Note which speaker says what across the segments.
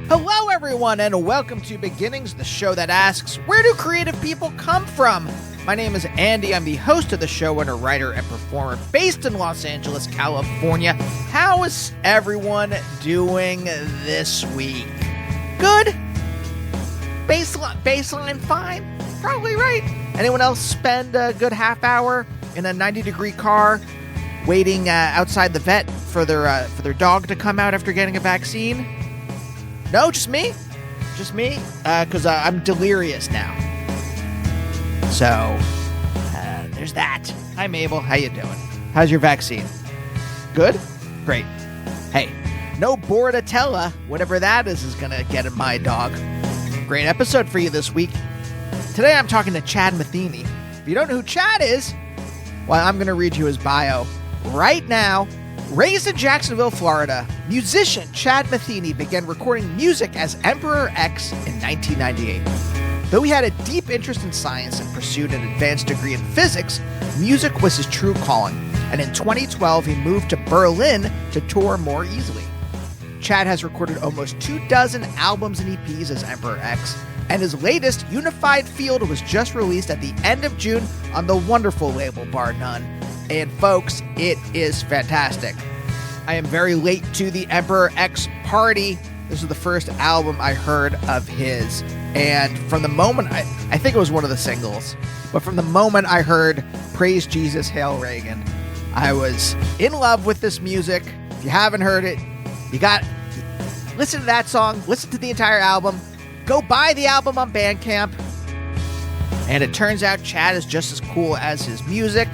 Speaker 1: Hello, everyone, and welcome to Beginnings, the show that asks, where do creative people come from? My name is Andy. I'm the host of the show and a writer and performer based in Los Angeles, California. How is everyone doing this week? Good? Baseline fine? Probably right. Anyone else spend a good half hour in a 90-degree car waiting outside the vet for their dog to come out after getting a vaccine? No, just me? Just me? Because I'm delirious now. So, there's that. Hi, Mabel. How you doing? How's your vaccine? Good? Great. Hey, no Bordetella, whatever that is going to get in my dog. Great episode for you this week. Today I'm talking to Chad Metheny. If you don't know who Chad is, well, I'm going to read you his bio right now. Raised in Jacksonville, Florida, musician Chad Metheny began recording music as Emperor X in 1998. Though he had a deep interest in science and pursued an advanced degree in physics, music was his true calling, and in 2012 he moved to Berlin to tour more easily. Chad has recorded almost 24 albums and EPs as Emperor X, and his latest, Unified Field, was just released at the end of June on the wonderful label Bar None. And folks, it is fantastic. I am very late to the Emperor X party. This is the first album I heard of his. And from the moment, I think it was one of the singles, but from the moment I heard Praise Jesus, Hail Reagan, I was in love with this music. If you haven't heard it, listen to that song, listen to the entire album, go buy the album on Bandcamp. And it turns out Chad is just as cool as his music.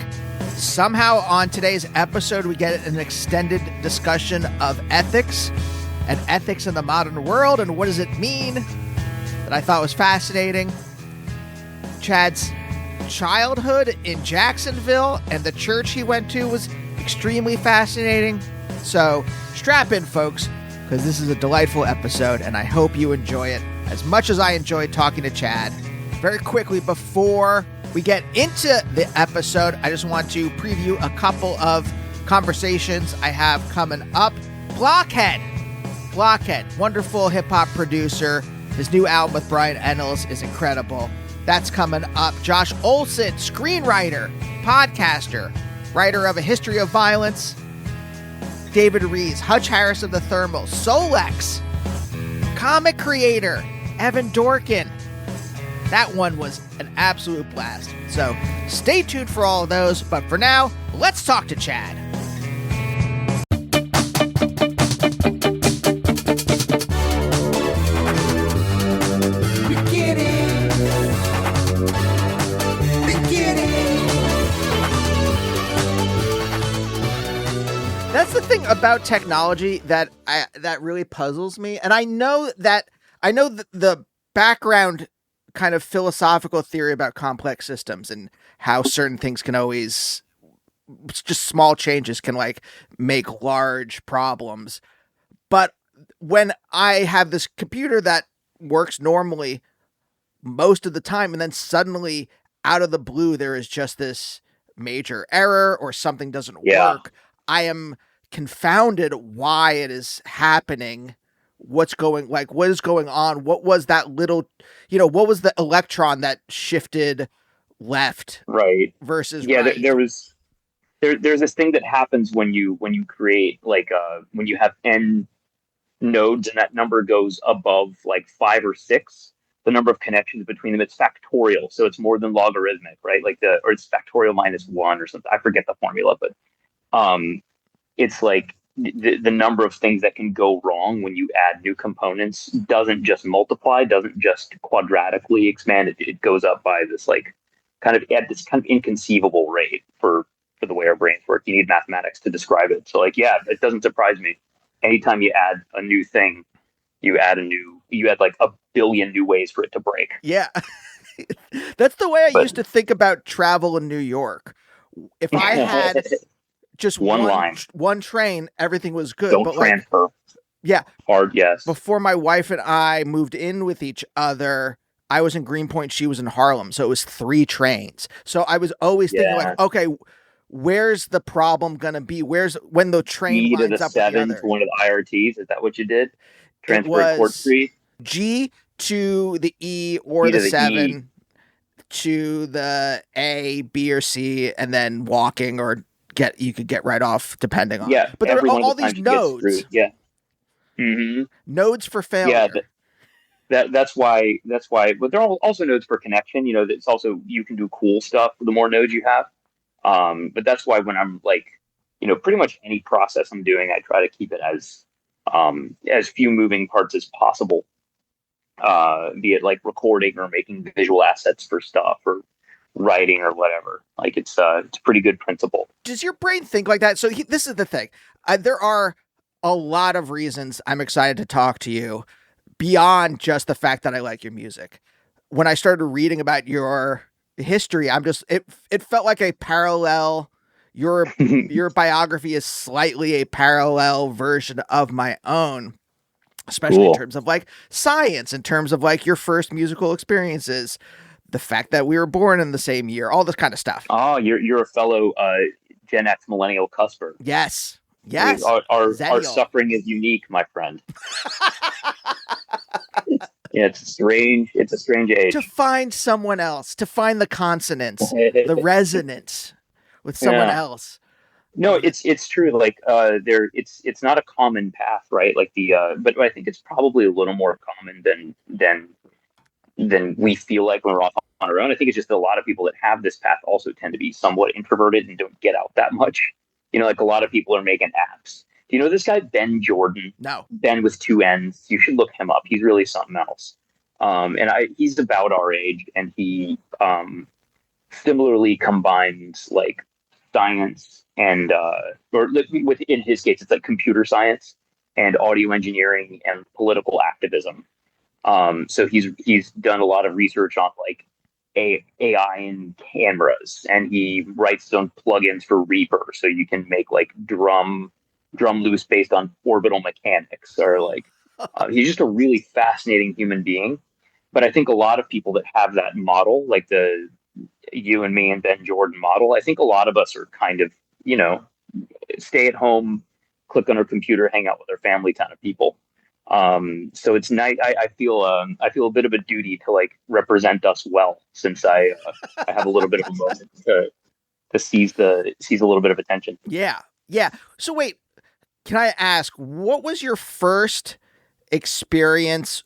Speaker 1: Somehow on today's episode, we get an extended discussion of ethics and ethics in the modern world and what does it mean that I thought was fascinating. Chad's childhood in Jacksonville and the church he went to was extremely fascinating. So strap in, folks, because this is a delightful episode and I hope you enjoy it as much as I enjoyed talking to Chad. Very quickly, before we get into the episode, I just want to preview a couple of conversations I have coming up. Blockhead, wonderful hip-hop producer. His new album with Brian Ennals is incredible. That's coming up. Josh Olson, screenwriter, podcaster, writer of A History of Violence. David Rees, Hutch Harris of the Thermals, Solex, comic creator, Evan Dorkin. That one was an absolute blast. So stay tuned for all of those. But for now, let's talk to Chad. That's the thing about technology that really puzzles me. And I know that the background kind of philosophical theory about complex systems and how certain things can always, just small changes can like make large problems. But when I have this computer that works normally most of the time, and then suddenly out of the blue, there is just this major error or something doesn't work, I am confounded why it is happening. What is going on? What was that little, what was the electron that shifted left?
Speaker 2: Right.
Speaker 1: Versus
Speaker 2: right. There's this thing that happens when you create when you have n nodes and that number goes above like 5 or 6, the number of connections between them, it's factorial. So it's more than logarithmic, right? Or it's factorial minus 1 or something. I forget the formula, but it's like the number of things that can go wrong when you add new components doesn't just multiply, doesn't just quadratically expand. It goes up by this kind of inconceivable rate for the way our brains work. You need mathematics to describe it. So it doesn't surprise me. Anytime you add a new thing, you add like a billion new ways for it to break.
Speaker 1: Yeah. That's the way I used to think about travel in New York. If I had just one train, everything was good.
Speaker 2: Don't transfer. Hard, yes.
Speaker 1: Before my wife and I moved in with each other, I was in Greenpoint, she was in Harlem. So it was 3 trains. So I was always thinking okay, where's the problem going to be? When the train lines up with the other?
Speaker 2: To one of the IRTs? Is that what you did?
Speaker 1: It
Speaker 2: transferring chord
Speaker 1: was
Speaker 2: tree.
Speaker 1: G to the E or
Speaker 2: E to
Speaker 1: the
Speaker 2: the
Speaker 1: 7 to the A, B, or C, and then walking or you could get right off depending on.
Speaker 2: Yeah,
Speaker 1: But there
Speaker 2: every
Speaker 1: are
Speaker 2: one of
Speaker 1: all
Speaker 2: the
Speaker 1: these
Speaker 2: times you get
Speaker 1: nodes,
Speaker 2: screwed. Yeah. Mm-hmm.
Speaker 1: nodes for
Speaker 2: Yeah,
Speaker 1: failure.
Speaker 2: that's why but there are also nodes for connection. It's also you can do cool stuff the more nodes you have. But that's why when I'm like, pretty much any process I'm doing, I try to keep it as few moving parts as possible. Be it like recording or making visual assets for stuff or writing or whatever. Like it's a pretty good principle.
Speaker 1: Does your brain think like that? So this is the thing. There are a lot of reasons I'm excited to talk to you beyond just the fact that I like your music. When I started reading about your history, it felt like a parallel. Your biography is slightly a parallel version of my own, especially in
Speaker 2: Cool.
Speaker 1: terms of like science, in terms of like your first musical experiences, the fact that we were born in the same year, all this kind of stuff.
Speaker 2: Oh, you're a fellow Gen X millennial cusper.
Speaker 1: Yes. Yes.
Speaker 2: Our
Speaker 1: Zennial.
Speaker 2: suffering is unique, my friend. Yeah, it's a strange
Speaker 1: To
Speaker 2: age.
Speaker 1: find someone else, to find the consonants, the resonance with someone
Speaker 2: Yeah.
Speaker 1: else.
Speaker 2: No, it's true. Like it's not a common path, right? Like but I think it's probably a little more common than we feel like when we're off on our own. I think it's just a lot of people that have this path also tend to be somewhat introverted and don't get out that much. Like a lot of people are making apps. Do you know this guy, Ben Jordan?
Speaker 1: No.
Speaker 2: Ben with two N's. You should look him up. He's really something else. And he's about our age, and he similarly combines like science and or in his case, it's like computer science and audio engineering and political activism. So he's done a lot of research on like AI and cameras, and he writes his own plugins for Reaper, so you can make like drum loops based on orbital mechanics, or like he's just a really fascinating human being. But I think a lot of people that have that model, like the you and me and Ben Jordan model, I think a lot of us are kind of stay at home, click on our computer, hang out with our family kind of people. So it's nice. I feel a bit of a duty to like represent us well, since I have a little bit of a moment to seize a little bit of attention.
Speaker 1: Yeah. Yeah. So wait, can I ask, what was your first experience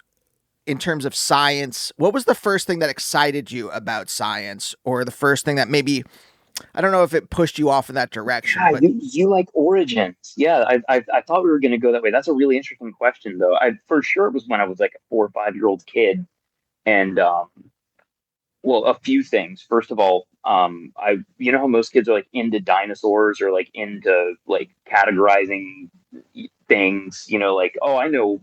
Speaker 1: in terms of science? What was the first thing that excited you about science, or the first thing that maybe, I don't know if it pushed you off in that direction,
Speaker 2: Yeah,
Speaker 1: but
Speaker 2: you like origins. Yeah, I thought we were going to go that way. That's a really interesting question, though. For sure it was when I was like a 4 or 5 year old kid, and well, a few things. First of all, how most kids are like into dinosaurs or like into like categorizing things. Like, oh, I know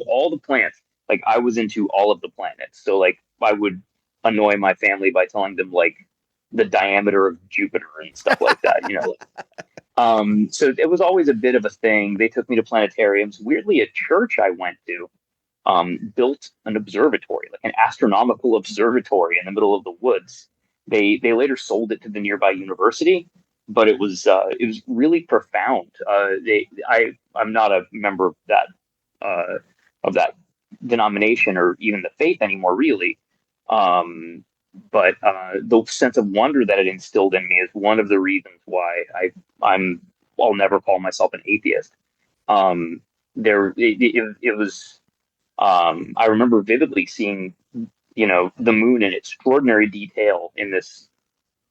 Speaker 2: all the plants. Like I was into all of the planets. So like I would annoy my family by telling them like the diameter of Jupiter and stuff like that. So it was always a bit of a thing. They took me to planetariums. Weirdly, a church I went to built an observatory, like an astronomical observatory in the middle of the woods. They later sold it to the nearby university, but it was really profound. I'm not a member of that denomination or even the faith anymore, really. But the sense of wonder that it instilled in me is one of the reasons why I'll never call myself an atheist. It was I remember vividly seeing the moon in extraordinary detail in this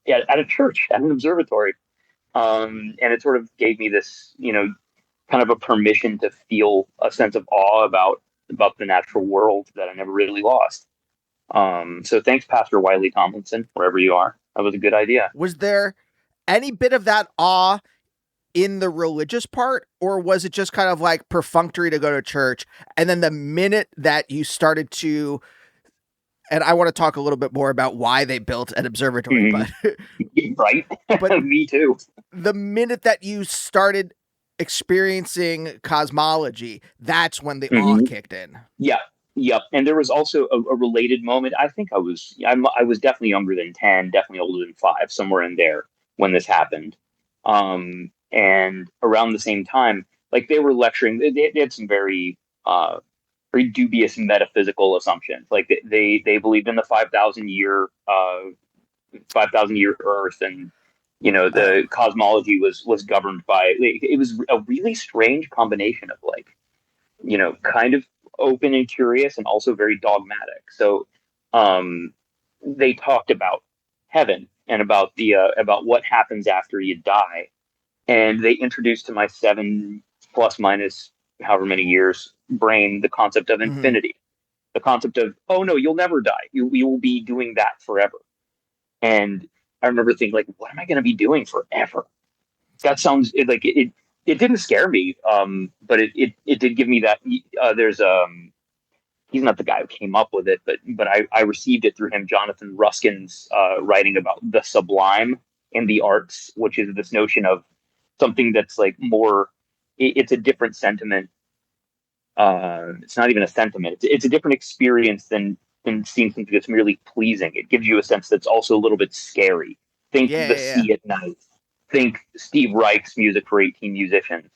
Speaker 2: at a church, at an observatory, and it sort of gave me this kind of a permission to feel a sense of awe about the natural world that I never really lost. So thanks, Pastor Wiley Tomlinson, wherever you are. That was a good idea.
Speaker 1: was there any bit of that awe in the religious part, or was it just kind of like perfunctory to go to church? And then the minute that you started to, and I want to talk a little bit more about why they built an observatory,
Speaker 2: Mhm.
Speaker 1: but
Speaker 2: Right?
Speaker 1: But-
Speaker 2: Me too.
Speaker 1: the minute that you started experiencing cosmology, that's when the awe
Speaker 2: Mhm.
Speaker 1: kicked in.
Speaker 2: Yeah. Yep. And there was also a related moment. I think I was definitely younger than 10, definitely older than 5, somewhere in there when this happened. And around the same time, like they were lecturing, they had some very uh, very dubious metaphysical assumptions. Like they believed in the 5,000 year Earth, and
Speaker 1: Oh.
Speaker 2: the cosmology was governed by. It was a really strange combination of like kind of open and curious, and also very dogmatic. So, um, they talked about heaven and about what happens after you die, and they introduced to my 7 plus minus however many years brain the concept of
Speaker 1: Hmm.
Speaker 2: infinity, the concept of, oh no, you'll never die, you will be doing that forever. And I remember thinking, like, what am I going to be doing forever? That sounds like it didn't scare me, but it did give me that. There's he's not the guy who came up with it, but I received it through him, Jonathan Ruskin's writing about the sublime in the arts, which is this notion of something that's like more. It's a different sentiment. It's not even a sentiment. It's a different experience than seeing something that's merely pleasing. It gives you a sense that's also a little bit scary. Think
Speaker 1: Yeah,
Speaker 2: the
Speaker 1: yeah, yeah.
Speaker 2: sea at night. Think Steve Reich's music for 18 musicians.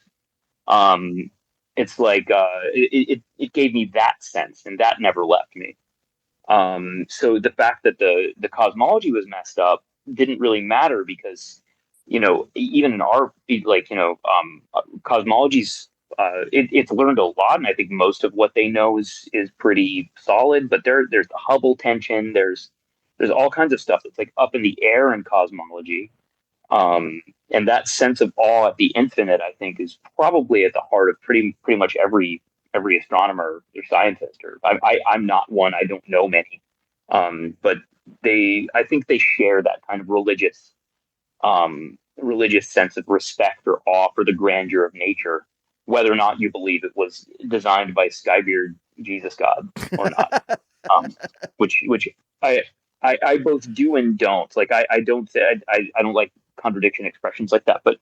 Speaker 2: Um, it's like it gave me that sense, and that never left me. So the fact that the cosmology was messed up didn't really matter, because even in our, like, cosmology's it's learned a lot, and I think most of what they know is pretty solid. But there's the Hubble tension. There's all kinds of stuff that's like up in the air in cosmology. And that sense of awe at the infinite, I think, is probably at the heart of pretty much every astronomer or scientist. Or I'm not one. I don't know many, but I think they share that kind of religious sense of respect or awe for the grandeur of nature, whether or not you believe it was designed by Skybeard Jesus God or not. Um, which I, I both do and don't. Like I don't I don't like contradiction expressions like that, but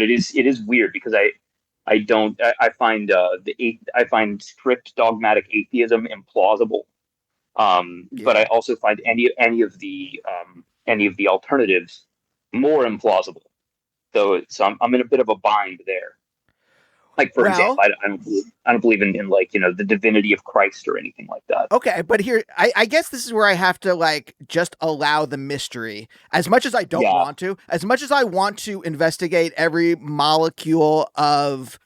Speaker 2: it is weird, because I don't I find I find strict dogmatic atheism implausible. But I
Speaker 1: Yeah.
Speaker 2: also find any of the alternatives more implausible. So I'm in a bit of a bind there. Like, for example,
Speaker 1: Well,
Speaker 2: I don't believe in like the divinity of Christ or anything like that.
Speaker 1: okay, but here, I guess this is where I have to like just allow the mystery as much as I don't
Speaker 2: Yeah,
Speaker 1: want to, as much as I want to investigate every molecule of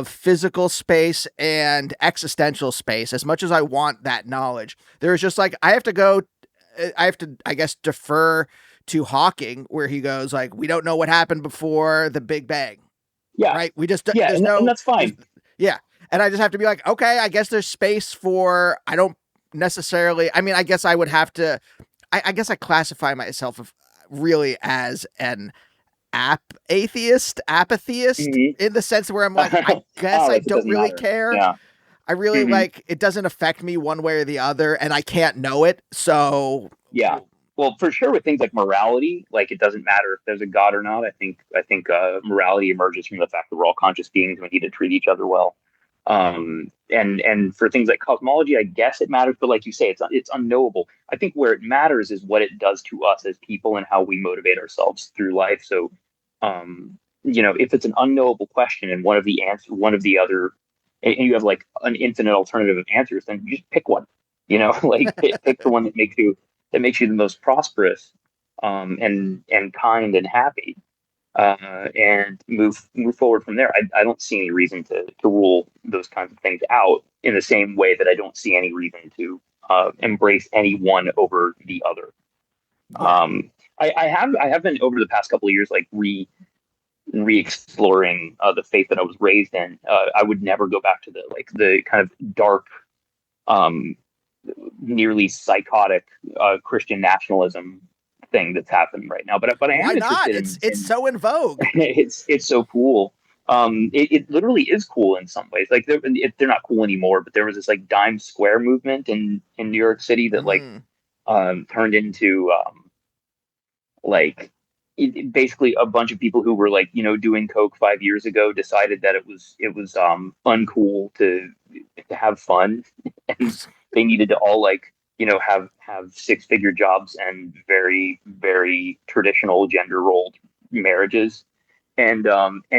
Speaker 1: physical space and existential space, as much as I want that knowledge. There's just like I have to, I guess, defer to Hawking, where he goes like, we don't know what happened before the Big Bang,
Speaker 2: yeah,
Speaker 1: right? We just
Speaker 2: yeah, and that's
Speaker 1: there's
Speaker 2: fine.
Speaker 1: yeah, and I just have to be like, okay, I guess there's space for. I don't necessarily. I mean, I guess I would have to. I guess I classify myself really as an apatheist
Speaker 2: Hmm.
Speaker 1: in the sense where I'm like, I guess
Speaker 2: Oh,
Speaker 1: I
Speaker 2: like it
Speaker 1: don't
Speaker 2: doesn't
Speaker 1: really
Speaker 2: matter.
Speaker 1: care.
Speaker 2: Yeah.
Speaker 1: I really
Speaker 2: Hmm.
Speaker 1: like it doesn't affect me one way or the other, and I can't know it. So,
Speaker 2: Yeah. Well, for sure, with things like morality, like it doesn't matter if there's a God or not. I think morality emerges from the fact that we're all conscious beings and we need to treat each other well. And for things like cosmology, I guess it matters, but like you say, it's unknowable. I think where it matters is what it does to us as people and how we motivate ourselves through life. So, if it's an unknowable question, and one of the other, and you have like an infinite alternative of answers, then you just pick one. Like pick the one that makes you the most prosperous, and kind and happy, and move forward from there. I don't see any reason to rule those kinds of things out, in the same way that I don't see any reason to embrace any one over the other.
Speaker 1: yeah.
Speaker 2: Um, I have been, over the past couple of years, like re-exploring the faith that I was raised in. I would never go back to the kind of dark, um, nearly psychotic Christian nationalism thing that's happening right now. But I
Speaker 1: Why
Speaker 2: am
Speaker 1: not?
Speaker 2: interested
Speaker 1: It's
Speaker 2: in
Speaker 1: so in vogue.
Speaker 2: it's so cool. It literally is cool in some ways. Like they're not cool anymore, but there was this like Dime Square movement in New York City that like
Speaker 1: Mm.
Speaker 2: turned into like basically a bunch of people who were like doing coke 5 years ago decided that it was uncool to have fun, and they needed to all like have six-figure jobs and very very traditional gender rolled marriages, and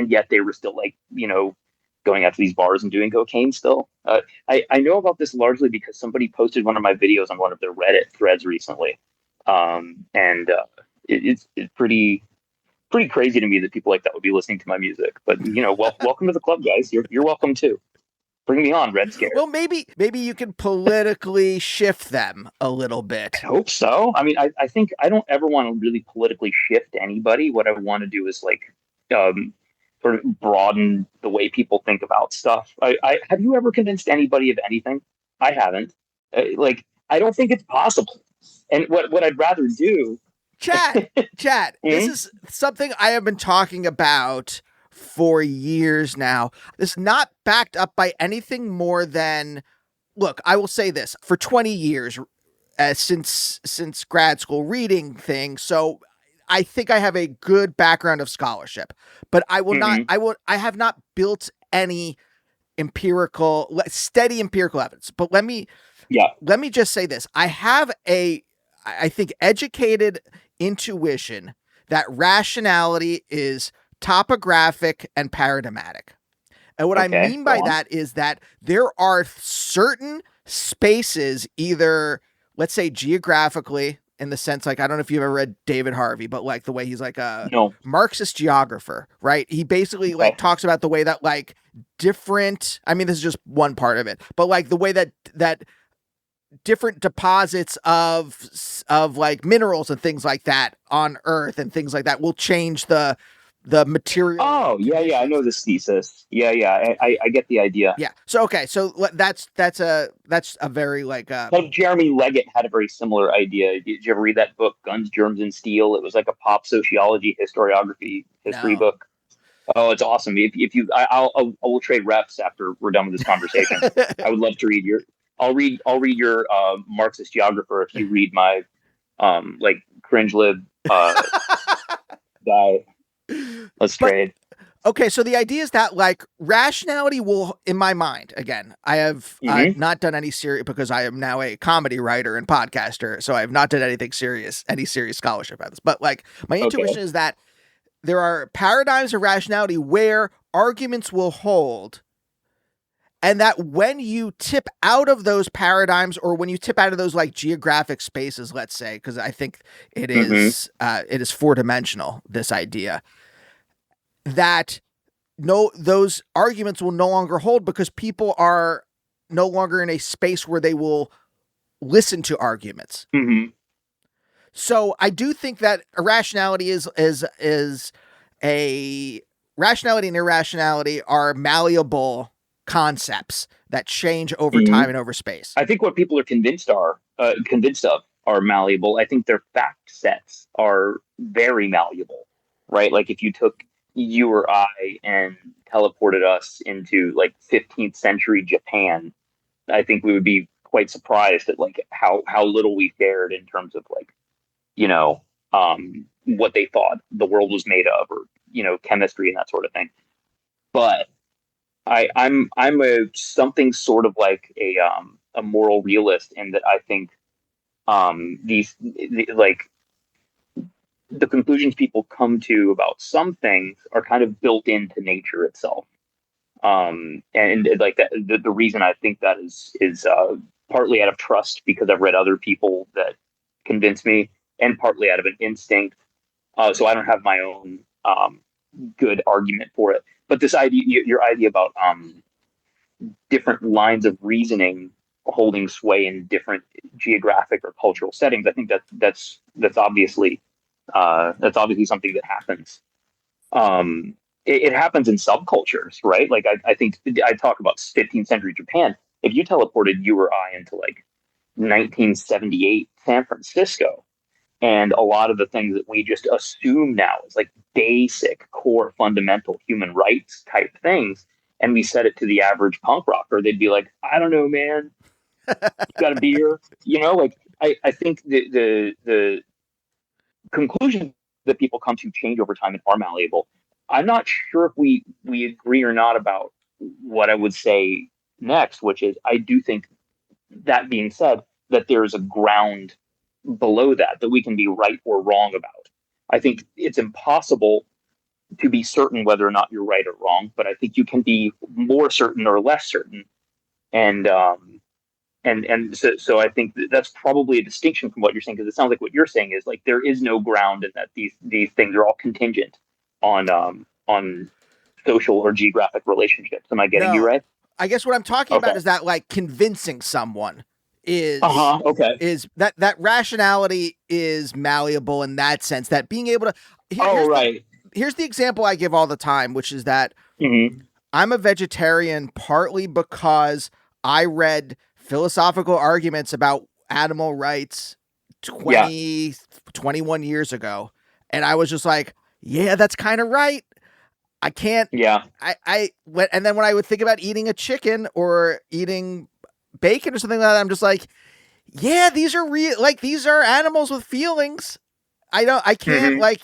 Speaker 2: yet they were still like going out to these bars and doing cocaine still. I know about this largely because somebody posted one of my videos on one of their Reddit threads recently, and it's pretty crazy to me that people like that would be listening to my music. But welcome to the club, guys. You're welcome too. Bring me on, Red Scare.
Speaker 1: Well, maybe you can politically shift them a little bit.
Speaker 2: I hope so. I mean, I think I don't ever want to really politically shift anybody. What I want to do is sort of broaden the way people think about stuff. I have you ever convinced anybody of anything? I haven't. I don't think it's possible. And what I'd rather do.
Speaker 1: Chat, this is something I have been talking about for years now. This is not backed up by anything more than, look, I will say this, for 20 years, since grad school reading things. So I think I have a good background of scholarship, but I will not, I have not built any steady empirical evidence. But let me just say this. I have I think, educated intuition that rationality is topographic and paradigmatic. And what I mean by that is that there are certain spaces, either, let's say, geographically, in the sense, like, I don't know if you've ever read David Harvey, but like the way he's like a Marxist geographer, right? He basically like talks about the way that like different, I mean, this is just one part of it, but like the way that different deposits of like minerals and things like that on Earth and things like that will change the material.
Speaker 2: Oh, yeah. I know this thesis. Yeah. I get the idea.
Speaker 1: Yeah. So, okay. So that's a very like,
Speaker 2: Jeremy Leggett had a very similar idea. Did you ever read that book, Guns, Germs, and Steel? It was like a pop sociology history book. Oh, it's awesome. If you, I will trade reps after we're done with this conversation. I would love to read I'll read your Marxist geographer if you read my like cringe lib guy. Let's trade.
Speaker 1: Okay, so the idea is that like rationality will, in my mind, again, I have not done any serious, because I am now a comedy writer and podcaster, so I have not done any serious scholarship about this. But like my intuition is that there are paradigms of rationality where arguments will hold, and that when you tip out of those paradigms, or when you tip out of those like geographic spaces, let's say, because I think it is 4-dimensional, this idea, that those arguments will no longer hold because people are no longer in a space where they will listen to arguments. So I do think that rationality rationality and irrationality are malleable concepts that change over time and over space.
Speaker 2: I think what people are convinced of are malleable. I think their fact sets are very malleable, right? Like if you took you or I and teleported us into like 15th century Japan, I think we would be quite surprised at like how little we fared in terms of like, what they thought the world was made of, or, chemistry and that sort of thing. But I'm something sort of like a moral realist in that I think the conclusions people come to about some things are kind of built into nature itself. And like that, the reason I think that is partly out of trust because I've read other people that convince me, and partly out of an instinct. So I don't have my own good argument for it. But this idea, your idea about different lines of reasoning holding sway in different geographic or cultural settings, I think that's obviously something that happens. It happens in subcultures, right? Like I think I talk about 15th century Japan. If you teleported you or I into like 1978 San Francisco, and a lot of the things that we just assume now is like basic, core, fundamental human rights type things, and we said it to the average punk rocker, they'd be like, I don't know, man. You got a beer? Like I think the conclusions that people come to change over time and are malleable. I'm not sure if we agree or not about what I would say next, which is I do think, that being said, that there's a ground below that we can be right or wrong about. I think it's impossible to be certain whether or not you're right or wrong, but I think you can be more certain or less certain. And so I think that's probably a distinction from what you're saying, because it sounds like what you're saying is like there is no ground, and that these things are all contingent on social or geographic relationships. Am I getting you
Speaker 1: No,
Speaker 2: right?
Speaker 1: I guess what I'm talking about
Speaker 2: Okay.
Speaker 1: is that like convincing someone is
Speaker 2: Okay.
Speaker 1: is that rationality is malleable in that sense, that being able to
Speaker 2: Oh, right.
Speaker 1: here's the example I give all the time, which is that
Speaker 2: Mm-hmm.
Speaker 1: I'm a vegetarian partly because I read philosophical arguments about animal rights
Speaker 2: Yeah.
Speaker 1: 21 years ago. And I was just like, yeah, that's kind of right. I can't,
Speaker 2: Yeah.
Speaker 1: and then when I would think about eating a chicken or eating bacon or something like that, I'm just like, yeah, these are real, like, these are animals with feelings. I can't,
Speaker 2: Mm-hmm.
Speaker 1: like,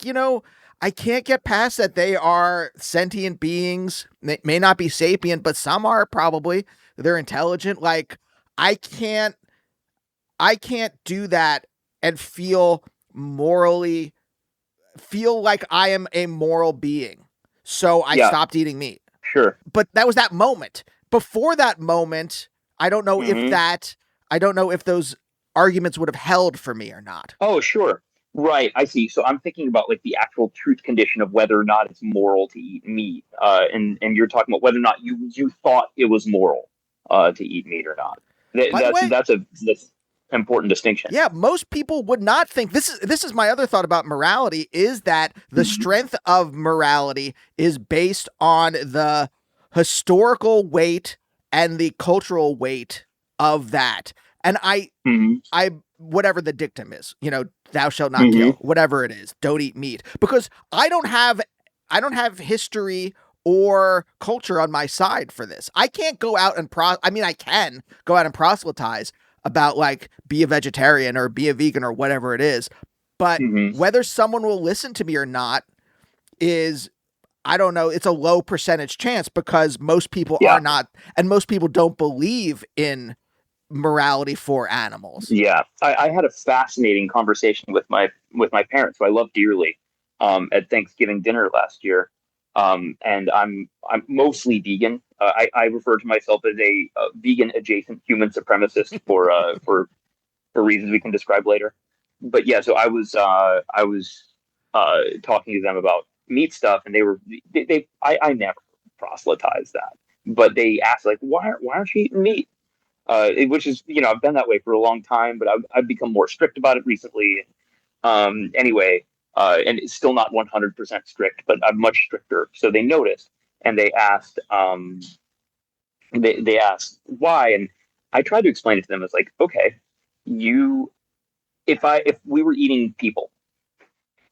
Speaker 1: I can't get past that they are sentient beings. They may not be sapient, but some are probably. They're intelligent. Like, I can't, I can't do that and feel like I am a moral being. So I
Speaker 2: Yeah.
Speaker 1: stopped eating meat.
Speaker 2: Sure.
Speaker 1: But that was that moment. Before that moment, I don't know
Speaker 2: Mm-hmm.
Speaker 1: I don't know if those arguments would have held for me or not.
Speaker 2: Oh, sure. Right. I see. So I'm thinking about like the actual truth condition of whether or not it's moral to eat meat. And you're talking about whether or not you thought it was moral to eat meat or not.
Speaker 1: By the way,
Speaker 2: That's important distinction.
Speaker 1: yeah, most people would not think this is my other thought about morality, is that the strength of morality is based on the historical weight and the cultural weight of that. And
Speaker 2: Mm-hmm.
Speaker 1: I whatever the dictum is, thou shalt not
Speaker 2: Mm-hmm.
Speaker 1: kill, whatever it is, don't eat meat, because I don't have history or culture on my side for this. I can't go out and I can go out and proselytize about like be a vegetarian or be a vegan or whatever it is, but
Speaker 2: Mm-hmm.
Speaker 1: whether someone will listen to me or not is, I don't know, it's a low percentage chance, because most people
Speaker 2: Yeah.
Speaker 1: are not, and most people don't believe in morality for animals.
Speaker 2: Yeah. I had a fascinating conversation with my parents, who I love dearly, at Thanksgiving dinner last year. And I'm mostly vegan. I refer to myself as a vegan adjacent human supremacist for reasons we can describe later. But yeah, so I was talking to them about meat stuff, and I never proselytized that, but they asked like, why aren't you eating meat? Which is, I've been that way for a long time, but I've become more strict about it recently. Anyway, and it's still not 100% strict, but I'm much stricter. So they noticed, and they asked why, and I tried to explain it to them. It's like, okay, you, if we were eating people,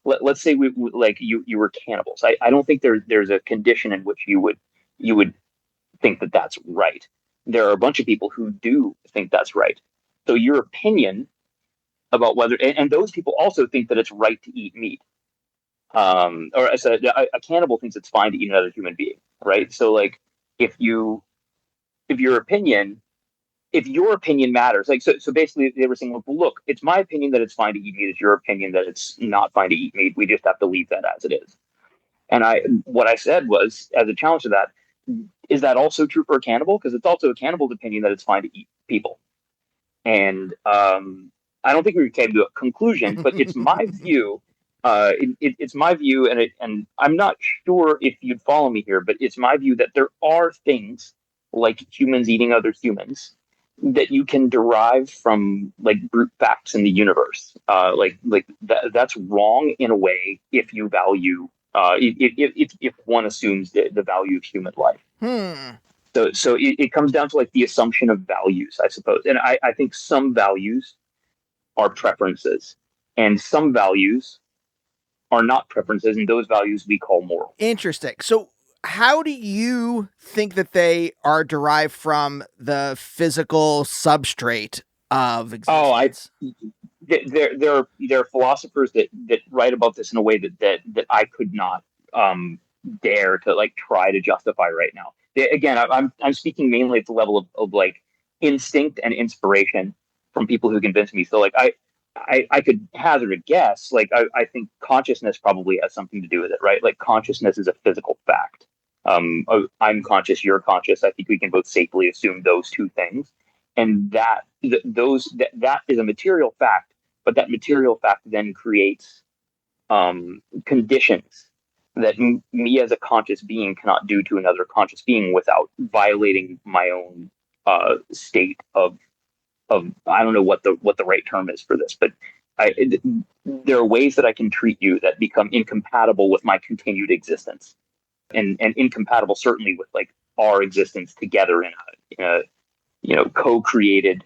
Speaker 2: let's say like you were cannibals. I don't think there's a condition in which you would think that that's right. There are a bunch of people who do think that's right. So your opinion about whether, and those people also think that it's right to eat meat. Or as a cannibal thinks it's fine to eat another human being, right? So like, if you, if your opinion, if your opinion matters, like, so basically they were saying, well, look, it's my opinion that it's fine to eat meat. It's your opinion that it's not fine to eat meat. We just have to leave that as it is. And what I said was, as a challenge to that, is that also true for a cannibal? Because it's also a cannibal's opinion that it's fine to eat people. And I don't think we came to a conclusion, but it's my view. It's my view, and I'm not sure if you'd follow me here, but it's my view that there are things like humans eating other humans that you can derive from like brute facts in the universe. Like that's wrong in a way if you value if one assumes the value of human life. So it comes down to like the assumption of values, I suppose. And I think some values are preferences, and some values are not preferences, and those values we call moral.
Speaker 1: Interesting. So how do you think that they are derived from the physical substrate of existence?
Speaker 2: There are philosophers that write about this in a way that I could not dare to like try to justify right now. Again, I'm speaking mainly at the level of like instinct and inspiration from people who convince me. So like I could hazard a guess. Like I think consciousness probably has something to do with it, right? Like consciousness is a physical fact. I'm conscious, you're conscious. I think we can both safely assume those two things, and that is a material fact. But that material fact then creates conditions that me as a conscious being cannot do to another conscious being without violating my own state of I don't know what the right term is for this, but there are ways that I can treat you that become incompatible with my continued existence, and incompatible certainly with like our existence together in a co-created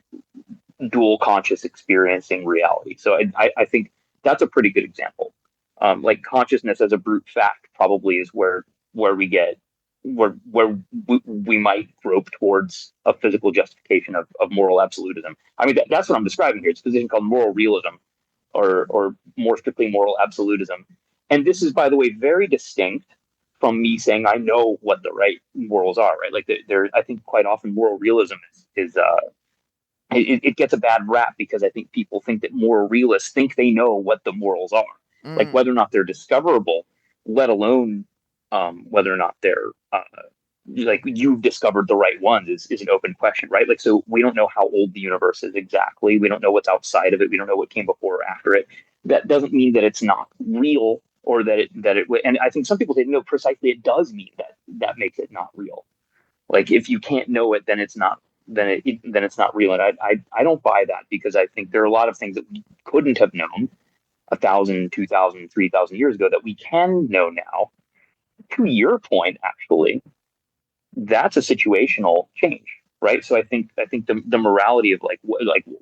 Speaker 2: dual conscious experiencing reality. So I think that's a pretty good example. Like consciousness as a brute fact probably is where we get where we might grope towards a physical justification of moral absolutism. I mean, that's what I'm describing here. It's a position called moral realism, or more strictly moral absolutism. And this is, by the way, very distinct from me saying I know what the right morals are. Right? Like I think quite often moral realism is it gets a bad rap because I think people think that moral realists think they know what the morals are, like whether or not they're discoverable, let alone whether or not they're like you've discovered the right ones is an open question, right? Like, so we don't know how old the universe is exactly. We don't know what's outside of it. We don't know what came before or after it. That doesn't mean that it's not real, or that it. And I think some people say, no, precisely it does mean that makes it not real. Like if you can't know it, then it's not. Then it's not real. And I don't buy that, because I think there are a lot of things that we couldn't have known 1,000, 2,000, 3,000 years ago that we can know now. To your point, actually, that's a situational change, right? So I think the morality of like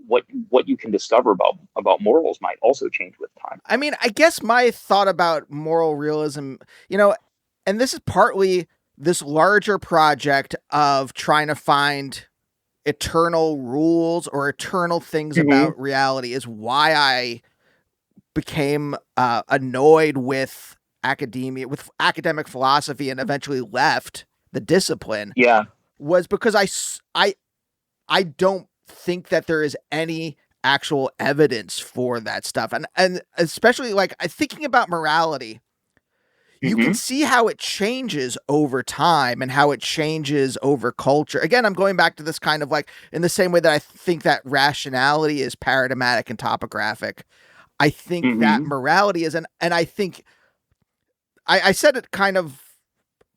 Speaker 2: what you can discover about morals might also change with time.
Speaker 1: I mean, I guess my thought about moral realism, and this is partly this larger project of trying to find eternal rules or eternal things about reality, is why I became annoyed with academia, with academic philosophy, and eventually left the discipline.
Speaker 2: Yeah,
Speaker 1: was because I don't think that there is any actual evidence for that stuff, and especially like thinking about morality, you can see how it changes over time and how it changes over culture. Again, I'm going back to this kind of like, in the same way that I think that rationality is paradigmatic and topographic, I think that morality is, and I think I said it kind of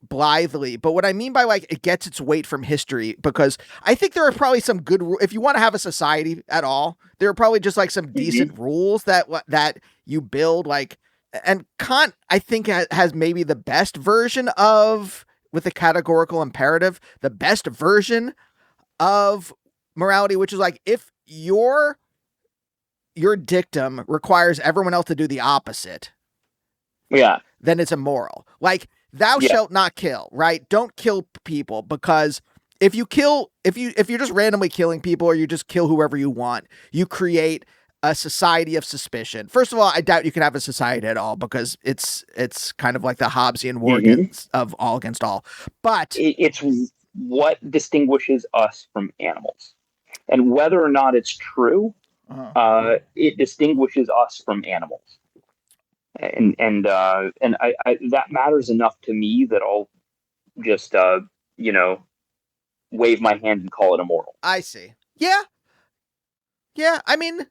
Speaker 1: blithely, but what I mean by like it gets its weight from history, because I think there are probably some good if you want to have a society at all, there are probably just like some decent rules that you build, like. And Kant, I think, has maybe the best version of, with the categorical imperative, the best version of morality, which is like, if your dictum requires everyone else to do the opposite, then it's immoral. Like, thou shalt not kill, right? Don't kill people, because if you're just randomly killing people, or you just kill whoever you want, you create a society of suspicion. First of all, I doubt you can have a society at all, because it's kind of like the Hobbesian war of all against all. But
Speaker 2: it's what distinguishes us from animals, and whether or not it's true, it distinguishes us from animals. And I that matters enough to me that I'll just wave my hand and call it immoral.
Speaker 1: I see. Yeah. I mean,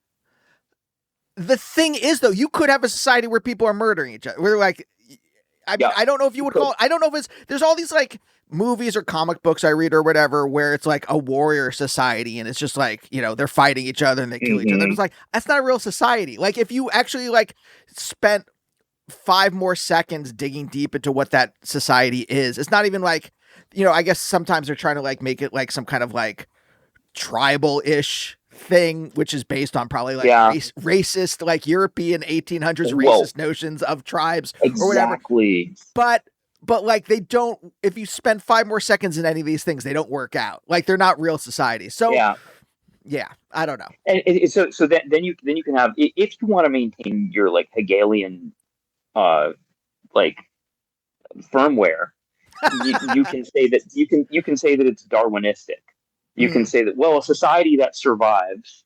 Speaker 1: the thing is, though, you could have a society where people are murdering each other. We're like, I mean, I don't know if you would call it. I don't know if there's all these like movies or comic books I read or whatever, where it's like a warrior society, and it's just like, they're fighting each other and they kill each other. It's like, that's not a real society. Like, if you actually like spent 5 more seconds digging deep into what that society is, it's not even like, I guess sometimes they're trying to like make it like some kind of like tribal-ish thing, which is based on probably like racist, like European 1800s racist notions of tribes or whatever. But like, they don't, if you spend 5 more seconds in any of these things, they don't work out. Like, they're not real societies. So yeah, I don't know.
Speaker 2: And so then you can have, if you want to maintain your like Hegelian like firmware, you can say that you can say that it's Darwinistic. You can say that, well, a society that survives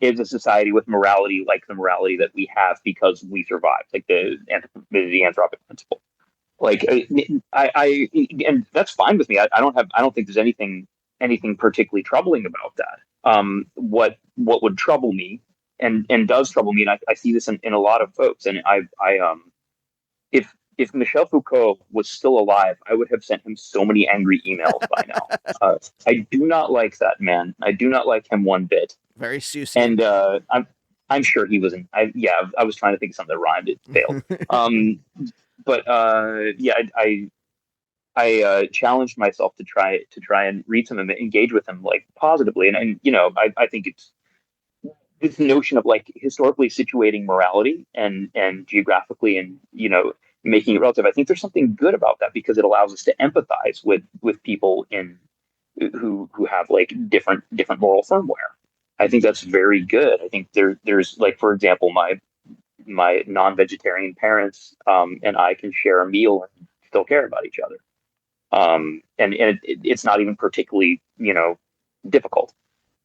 Speaker 2: is a society with morality like the morality that we have because we survived, like the Anthropic principle. Like and that's fine with me. I don't think there's anything particularly troubling about that. What would trouble me and does trouble me, and I see this in a lot of folks, and if Michel Foucault was still alive, I would have sent him so many angry emails by now. I do not like that man. I do not like him one bit.
Speaker 1: Very Seussian.
Speaker 2: And I'm sure he wasn't. I was trying to think of something that rhymed. It failed. But I challenged myself to try and read some of it, engage with him like positively, and I think it's this notion of like historically situating morality and geographically and making it relative. I think there's something good about that because it allows us to empathize with people who have like different moral firmware. I think that's very good. I think there's like, for example, my non-vegetarian parents and I can share a meal and still care about each other. And it's not even particularly, difficult.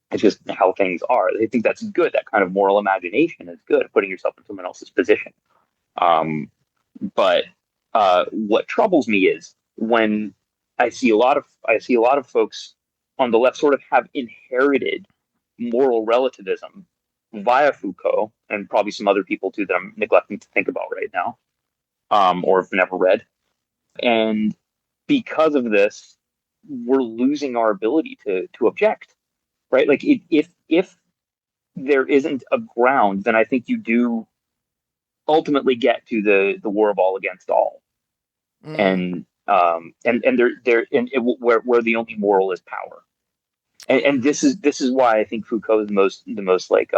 Speaker 2: It's just how things are. I think that's good. That kind of moral imagination is good, putting yourself in someone else's position. But what troubles me is when I see a lot of folks on the left sort of have inherited moral relativism via Foucault and probably some other people too that I'm neglecting to think about right now, or have never read. And because of this, we're losing our ability to object, right? Like if there isn't a ground, then I think you do ultimately get to the war of all against all, and where the only moral is power, and this is why I think Foucault is the most like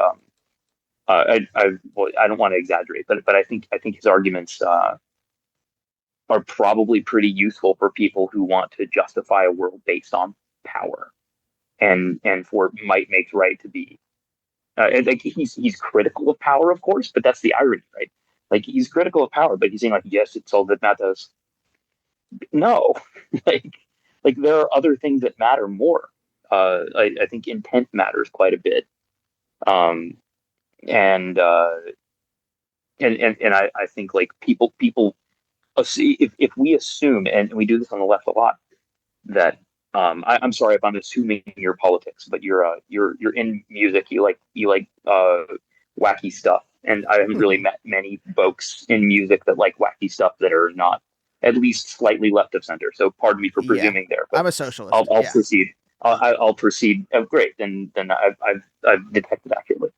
Speaker 2: I don't want to exaggerate, but I think his arguments are probably pretty useful for people who want to justify a world based on power, and for might makes right to be. And like he's critical of power, of course, but that's the irony, right? Like he's critical of power, but he's saying like, yes, it's all that matters. No, like there are other things that matter more. I think intent matters quite a bit, and I think like people if we assume, and we do this on the left a lot, that I'm sorry if I'm assuming your politics, but you're in music, you like wacky stuff, and I haven't really met many folks in music that like wacky stuff that are not at least slightly left of center. So pardon me for presuming there. But
Speaker 1: I'm a socialist.
Speaker 2: I'll proceed. I'll proceed. Oh, great. Then I've detected accurately.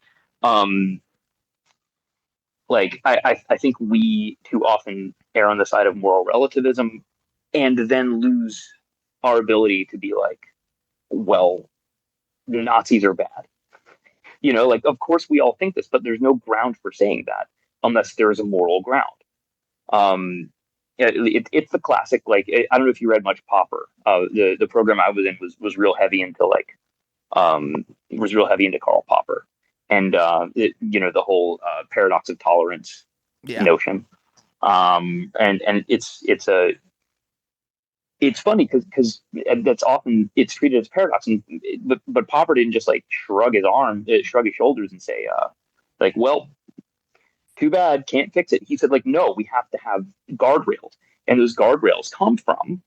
Speaker 2: Like I think we too often err on the side of moral relativism, and then lose our ability to be like, well, the Nazis are bad. Like of course we all think this, but there's no ground for saying that unless there is a moral ground. It's the classic. Like I don't know if you read much Popper. The program I was in was real heavy into Karl Popper. And the whole paradox of tolerance notion, and it's funny because that's often it's treated as paradox, but Popper didn't just like shrug his shoulders and say like, well, too bad, can't fix it. He said like, no, we have to have guardrails, and those guardrails come from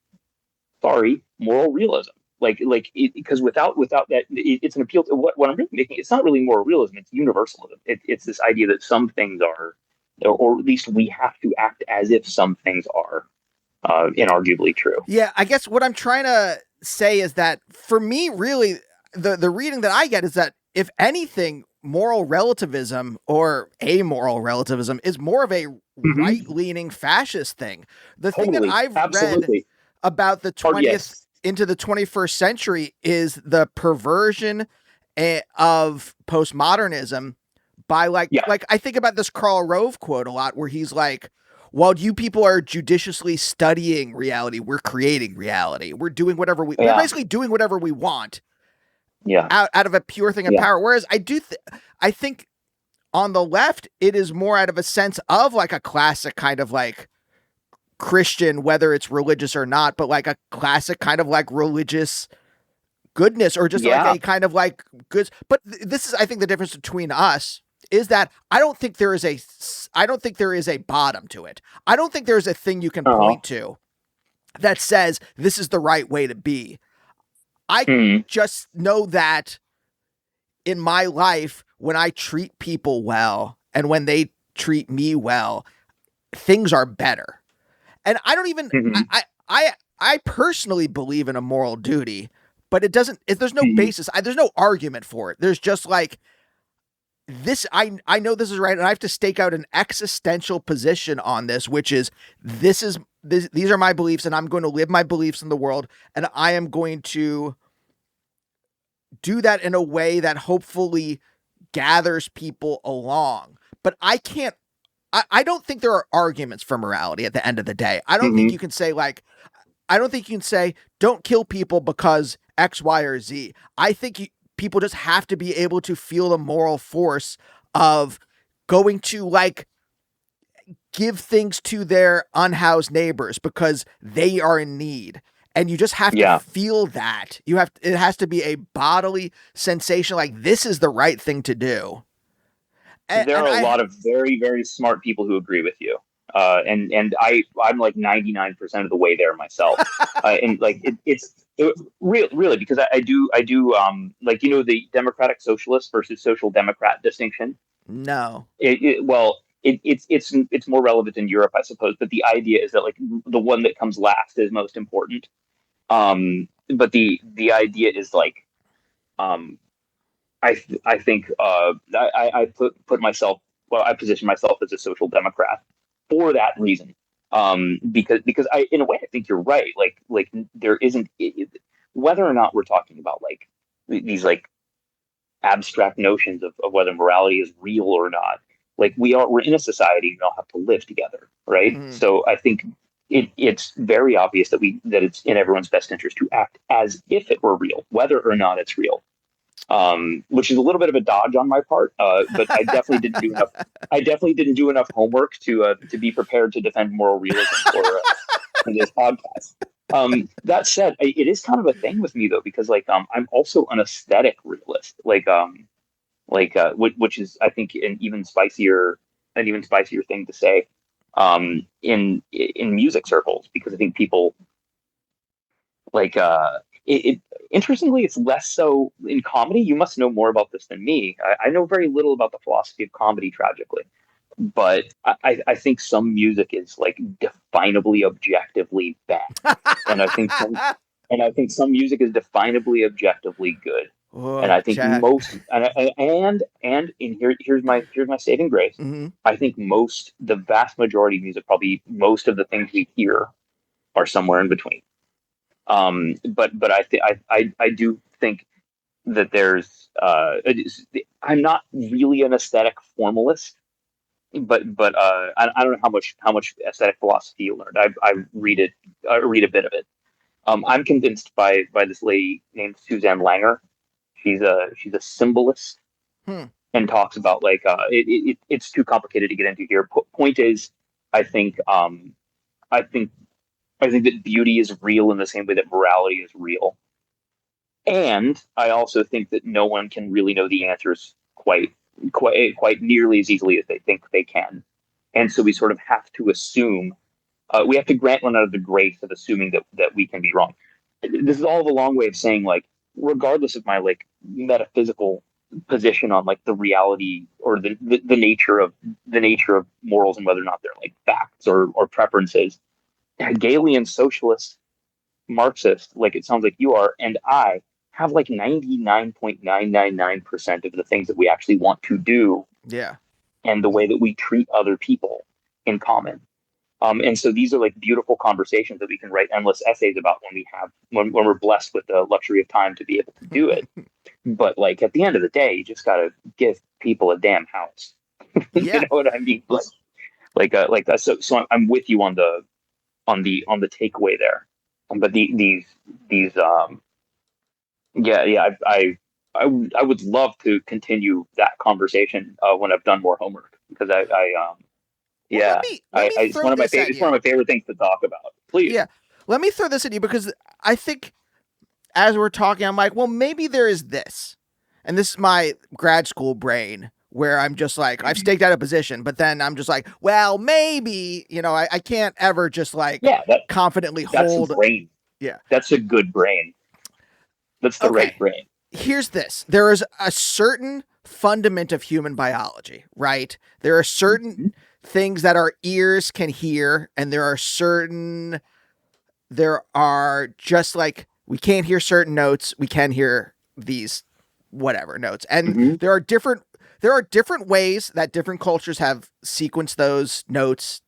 Speaker 2: moral realism. Because without that, it's an appeal to what I'm really making. It's not really moral realism; it's universalism. It's this idea that some things are, or at least we have to act as if some things are, inarguably true.
Speaker 1: Yeah, I guess what I'm trying to say is that for me, really, the reading that I get is that if anything, moral relativism or amoral relativism is more of a right-leaning fascist thing. The thing that I've read about the 20th. Into the 21st century is the perversion of postmodernism by like I think about this Karl Rove quote a lot where he's like, while you people are judiciously studying reality, we're creating reality. We're doing whatever we're basically doing whatever we want out of a pure thing of power. Whereas I think on the left, it is more out of a sense of like a classic kind of like Christian, whether it's religious or not, but like a classic kind of like religious goodness or just like
Speaker 2: Yeah.
Speaker 1: a kind of like good. But this is, I think, the difference between us is that I don't think there is a bottom to it. I don't think there's a thing you can
Speaker 2: Uh-huh.
Speaker 1: point to that says this is the right way to be. I
Speaker 2: Hmm.
Speaker 1: just know that in my life, when I treat people well and when they treat me well, things are better. And I don't even,
Speaker 2: Hmm.
Speaker 1: I personally believe in a moral duty, but there's no
Speaker 2: Hmm.
Speaker 1: basis. There's no argument for it. There's just like this. I know this is right. And I have to stake out an existential position on this, which is these are my beliefs and I'm going to live my beliefs in the world. And I am going to do that in a way that hopefully gathers people along. But I don't think there are arguments for morality at the end of the day. I don't think
Speaker 2: Hmm.
Speaker 1: you can say I don't think you can say don't kill people because X, Y, or Z. I think people just have to be able to feel the moral force of going to like give things to their unhoused neighbors because they are in need. And you just have to
Speaker 2: Yeah.
Speaker 1: feel that. It has to be a bodily sensation like this is the right thing to do.
Speaker 2: There
Speaker 1: And
Speaker 2: are a
Speaker 1: I
Speaker 2: lot of very, very smart people who agree with you. I'm like 99% of the way there myself. And like really because I do like the democratic socialist versus social democrat distinction.
Speaker 1: no.
Speaker 2: It's more relevant in Europe, I suppose. But the idea is that like the one that comes last is most important. But the idea is like um, I think I put myself I position myself as a social democrat for that reason. Because in a way I think you're right. Like there isn't whether or not we're talking about like these like abstract notions of whether morality is real or not. Like we're in a society, we all have to live together, right?
Speaker 1: Mm-hmm.
Speaker 2: So I think it's very obvious that it's in everyone's best interest to act as if it were real, whether or not it's real. Which is a little bit of a dodge on my part, but I definitely didn't do enough. I definitely didn't do enough homework to be prepared to defend moral realism for this podcast. That said, it is kind of a thing with me though, because like I'm also an aesthetic realist, which is I think an even spicier thing to say in music circles, because I think people like it interestingly it's less so in comedy. You must know more about this than me. I know very little about the philosophy of comedy, tragically, but I think some music is like definably objectively bad, and I think some music is definably objectively good. And
Speaker 1: Oh,
Speaker 2: I think
Speaker 1: Chad.
Speaker 2: most and here's my saving grace.
Speaker 1: Mm-hmm.
Speaker 2: I think the vast majority of music, probably most of the things we hear, are somewhere in between. But I do think that I'm not really an aesthetic formalist, but I don't know how much aesthetic philosophy you learned. I read a bit of it. I'm convinced by this lady named Suzanne Langer. She's a symbolist
Speaker 1: Hmm.
Speaker 2: and talks about like it's too complicated to get into here. Point is, I think I think I think that beauty is real in the same way that morality is real. And I also think that no one can really know the answers quite nearly as easily as they think they can. And so we sort of have to assume we have to grant one another the grace of assuming that we can be wrong. This is all of a long way of saying like, regardless of my like metaphysical position on like the reality or the nature of morals and whether or not they're like facts or preferences, Hegelian socialist Marxist, like it sounds like you are, and I have like 99.999% of the things that we actually want to do
Speaker 1: Yeah.
Speaker 2: and the way that we treat other people in common. And so these are like beautiful conversations that we can write endless essays about when we're blessed with the luxury of time to be able to do it. But like at the end of the day, you just gotta give people a damn house. You
Speaker 1: Yeah.
Speaker 2: know what I mean? So I'm with you on the takeaway there. But these yeah, I would love to continue that conversation when I've done more homework, because
Speaker 1: Well,
Speaker 2: yeah,
Speaker 1: let me
Speaker 2: it's one
Speaker 1: throw
Speaker 2: of my
Speaker 1: this
Speaker 2: favorite
Speaker 1: at
Speaker 2: it's one of
Speaker 1: you.
Speaker 2: my favorite things to talk about. Please.
Speaker 1: Yeah. Let me throw this at you because I think as we're talking, I'm like, well, maybe there is this. And this is my grad school brain where I'm just like, I've staked out a position, but then I'm just like, well, maybe, I can't ever just like confidently
Speaker 2: that's
Speaker 1: hold.
Speaker 2: A brain.
Speaker 1: Yeah.
Speaker 2: That's a good brain. That's the right brain.
Speaker 1: Here's this. There is a certain fundament of human biology, right? There are certain things that our ears can hear, and there are just like, we can't hear certain notes. We can hear these whatever notes. And there are different ways that different cultures have sequenced those notes,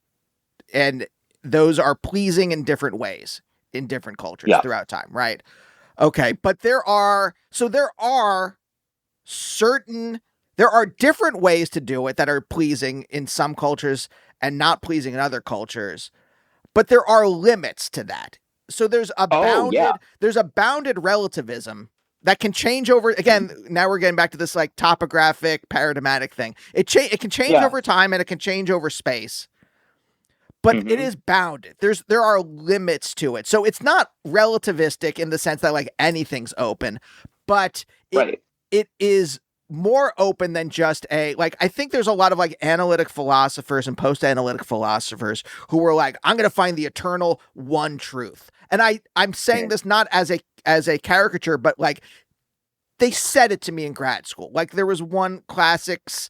Speaker 1: and those are pleasing in different ways in different cultures throughout time, right? Okay, but there are different ways to do it that are pleasing in some cultures and not pleasing in other cultures, but there are limits to that. So there's a bounded relativism that can change over. Again, now we're getting back to this like topographic paradigmatic thing. It can change over time, and it can change over space, but it is bounded. There are limits to it. So it's not relativistic in the sense that like anything's open, but it is more open than just I think there's a lot of like analytic philosophers and post-analytic philosophers who were like, I'm going to find the eternal one truth. And I'm saying this not as a caricature, but like they said it to me in grad school. Like there was one classics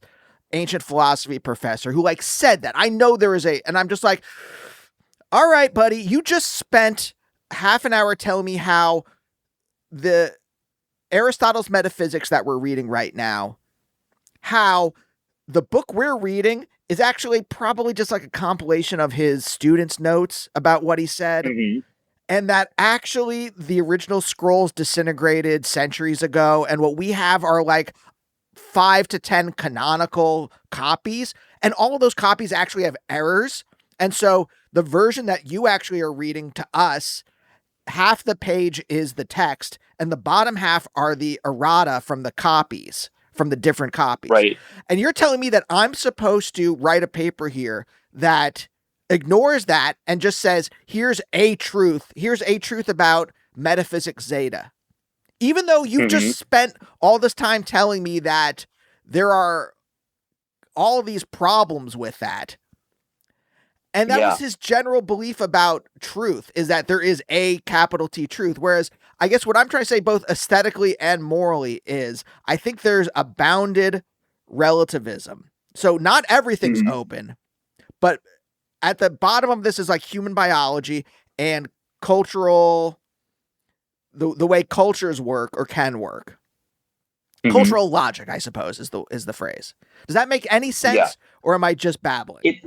Speaker 1: ancient philosophy professor who like said that. I know there is and I'm just like, all right, buddy, you just spent half an hour telling me how the Aristotle's Metaphysics that we're reading right now, how the book we're reading is actually probably just like a compilation of his students' notes about what he said. And that actually the original scrolls disintegrated centuries ago. And what we have are like 5 to 10 canonical copies. And all of those copies actually have errors. And so the version that you actually are reading to us, half the page is the text and the bottom half are the errata from the copies, from the different copies.
Speaker 2: Right.
Speaker 1: And you're telling me that I'm supposed to write a paper here that ignores that and just says, here's a truth about metaphysics zeta. Even though you just spent all this time telling me that there are all these problems with that. And that was his general belief about truth, is that there is a capital T truth. Whereas I guess what I'm trying to say both aesthetically and morally is I think there's a bounded relativism. So not everything's open, but at the bottom of this is like human biology and cultural, the way cultures work or can work. Cultural logic, I suppose, is the phrase. Does that make any sense, or am I just babbling?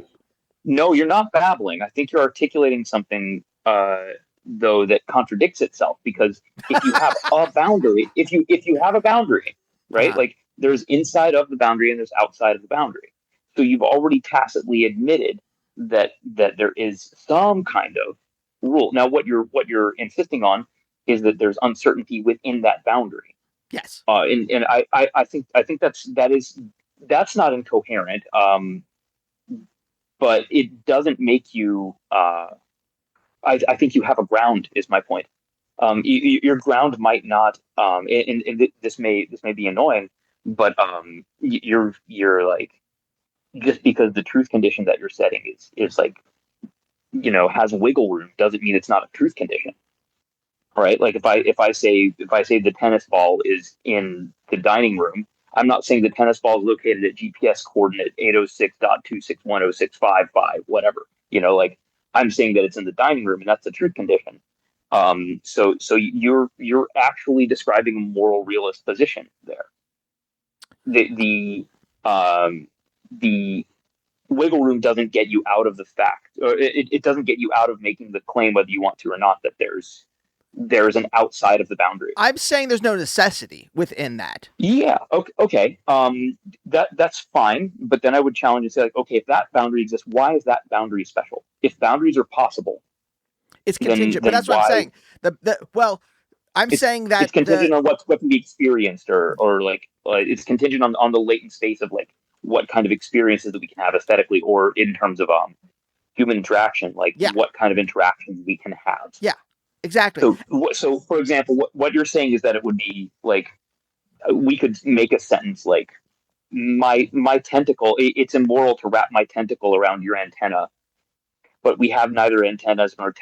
Speaker 2: No, you're not babbling. I think you're articulating something, though, that contradicts itself. Because if you have a boundary, if you have a boundary, right, like there's inside of the boundary and there's outside of the boundary. So you've already tacitly admitted that there is some kind of rule. Now, what you're insisting on is that there's uncertainty within that boundary.
Speaker 1: Yes.
Speaker 2: And I think that's not incoherent. But it doesn't make you. I think you have a ground. Is my point. Your ground might not. And this may be annoying, but you're like, just because the truth condition that you're setting is like, has wiggle room doesn't mean it's not a truth condition. Right? Like if I say the tennis ball is in the dining room, I'm not saying the tennis ball is located at GPS coordinate 806.2610655, whatever. Like I'm saying that it's in the dining room, and that's the truth condition. So you're actually describing a moral realist position there. The wiggle room doesn't get you out of the fact, or it doesn't get you out of making the claim, whether you want to or not, that there's an outside of the boundary.
Speaker 1: I'm saying there's no necessity within that.
Speaker 2: Yeah. Okay. That's fine. But then I would challenge and say, like, okay, if that boundary exists, why is that boundary special? If boundaries are possible,
Speaker 1: it's contingent. But that's what I'm saying. I'm saying that
Speaker 2: it's contingent on what can be experienced, or like it's contingent on the latent space of like what kind of experiences that we can have aesthetically, or in terms of human interaction, like what kind of interactions we can have.
Speaker 1: Yeah. Exactly.
Speaker 2: So for example, what you're saying is that it would be like we could make a sentence like my tentacle. It's immoral to wrap my tentacle around your antenna, but we have neither antennas nor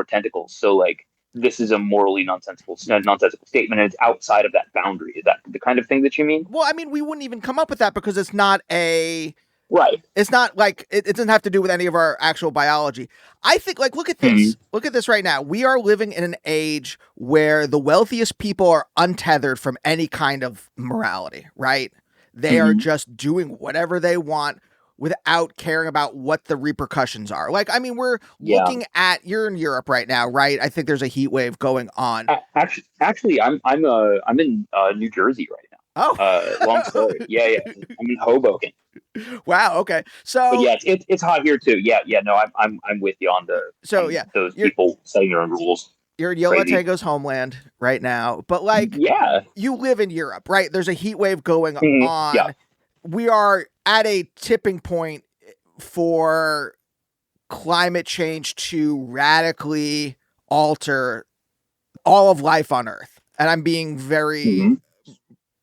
Speaker 2: tentacles. So like this is a morally nonsensical statement, and it's outside of that boundary. Is that the kind of thing that you mean?
Speaker 1: Well, I mean, we wouldn't even come up with that because it's not a
Speaker 2: Right.
Speaker 1: it's not like it doesn't have to do with any of our actual biology. I think like look at this.
Speaker 2: Mm-hmm.
Speaker 1: Look at this right now. We are living in an age where the wealthiest people are untethered from any kind of morality, right? They are just doing whatever they want without caring about what the repercussions are. Like, I mean, we're looking at you're in Europe right now, right? I think there's a heat wave going on.
Speaker 2: Actually, I'm in New Jersey right now.
Speaker 1: Oh,
Speaker 2: Long story. Yeah. I'm in Hoboken.
Speaker 1: Wow. Okay. So
Speaker 2: But yeah, it's hot here too. Yeah. No, I'm with you on those people setting their own rules.
Speaker 1: You're in Yo La Tengo's homeland right now, but like, you live in Europe, right? There's a heat wave going on.
Speaker 2: Yeah.
Speaker 1: We are at a tipping point for climate change to radically alter all of life on Earth. And I'm being very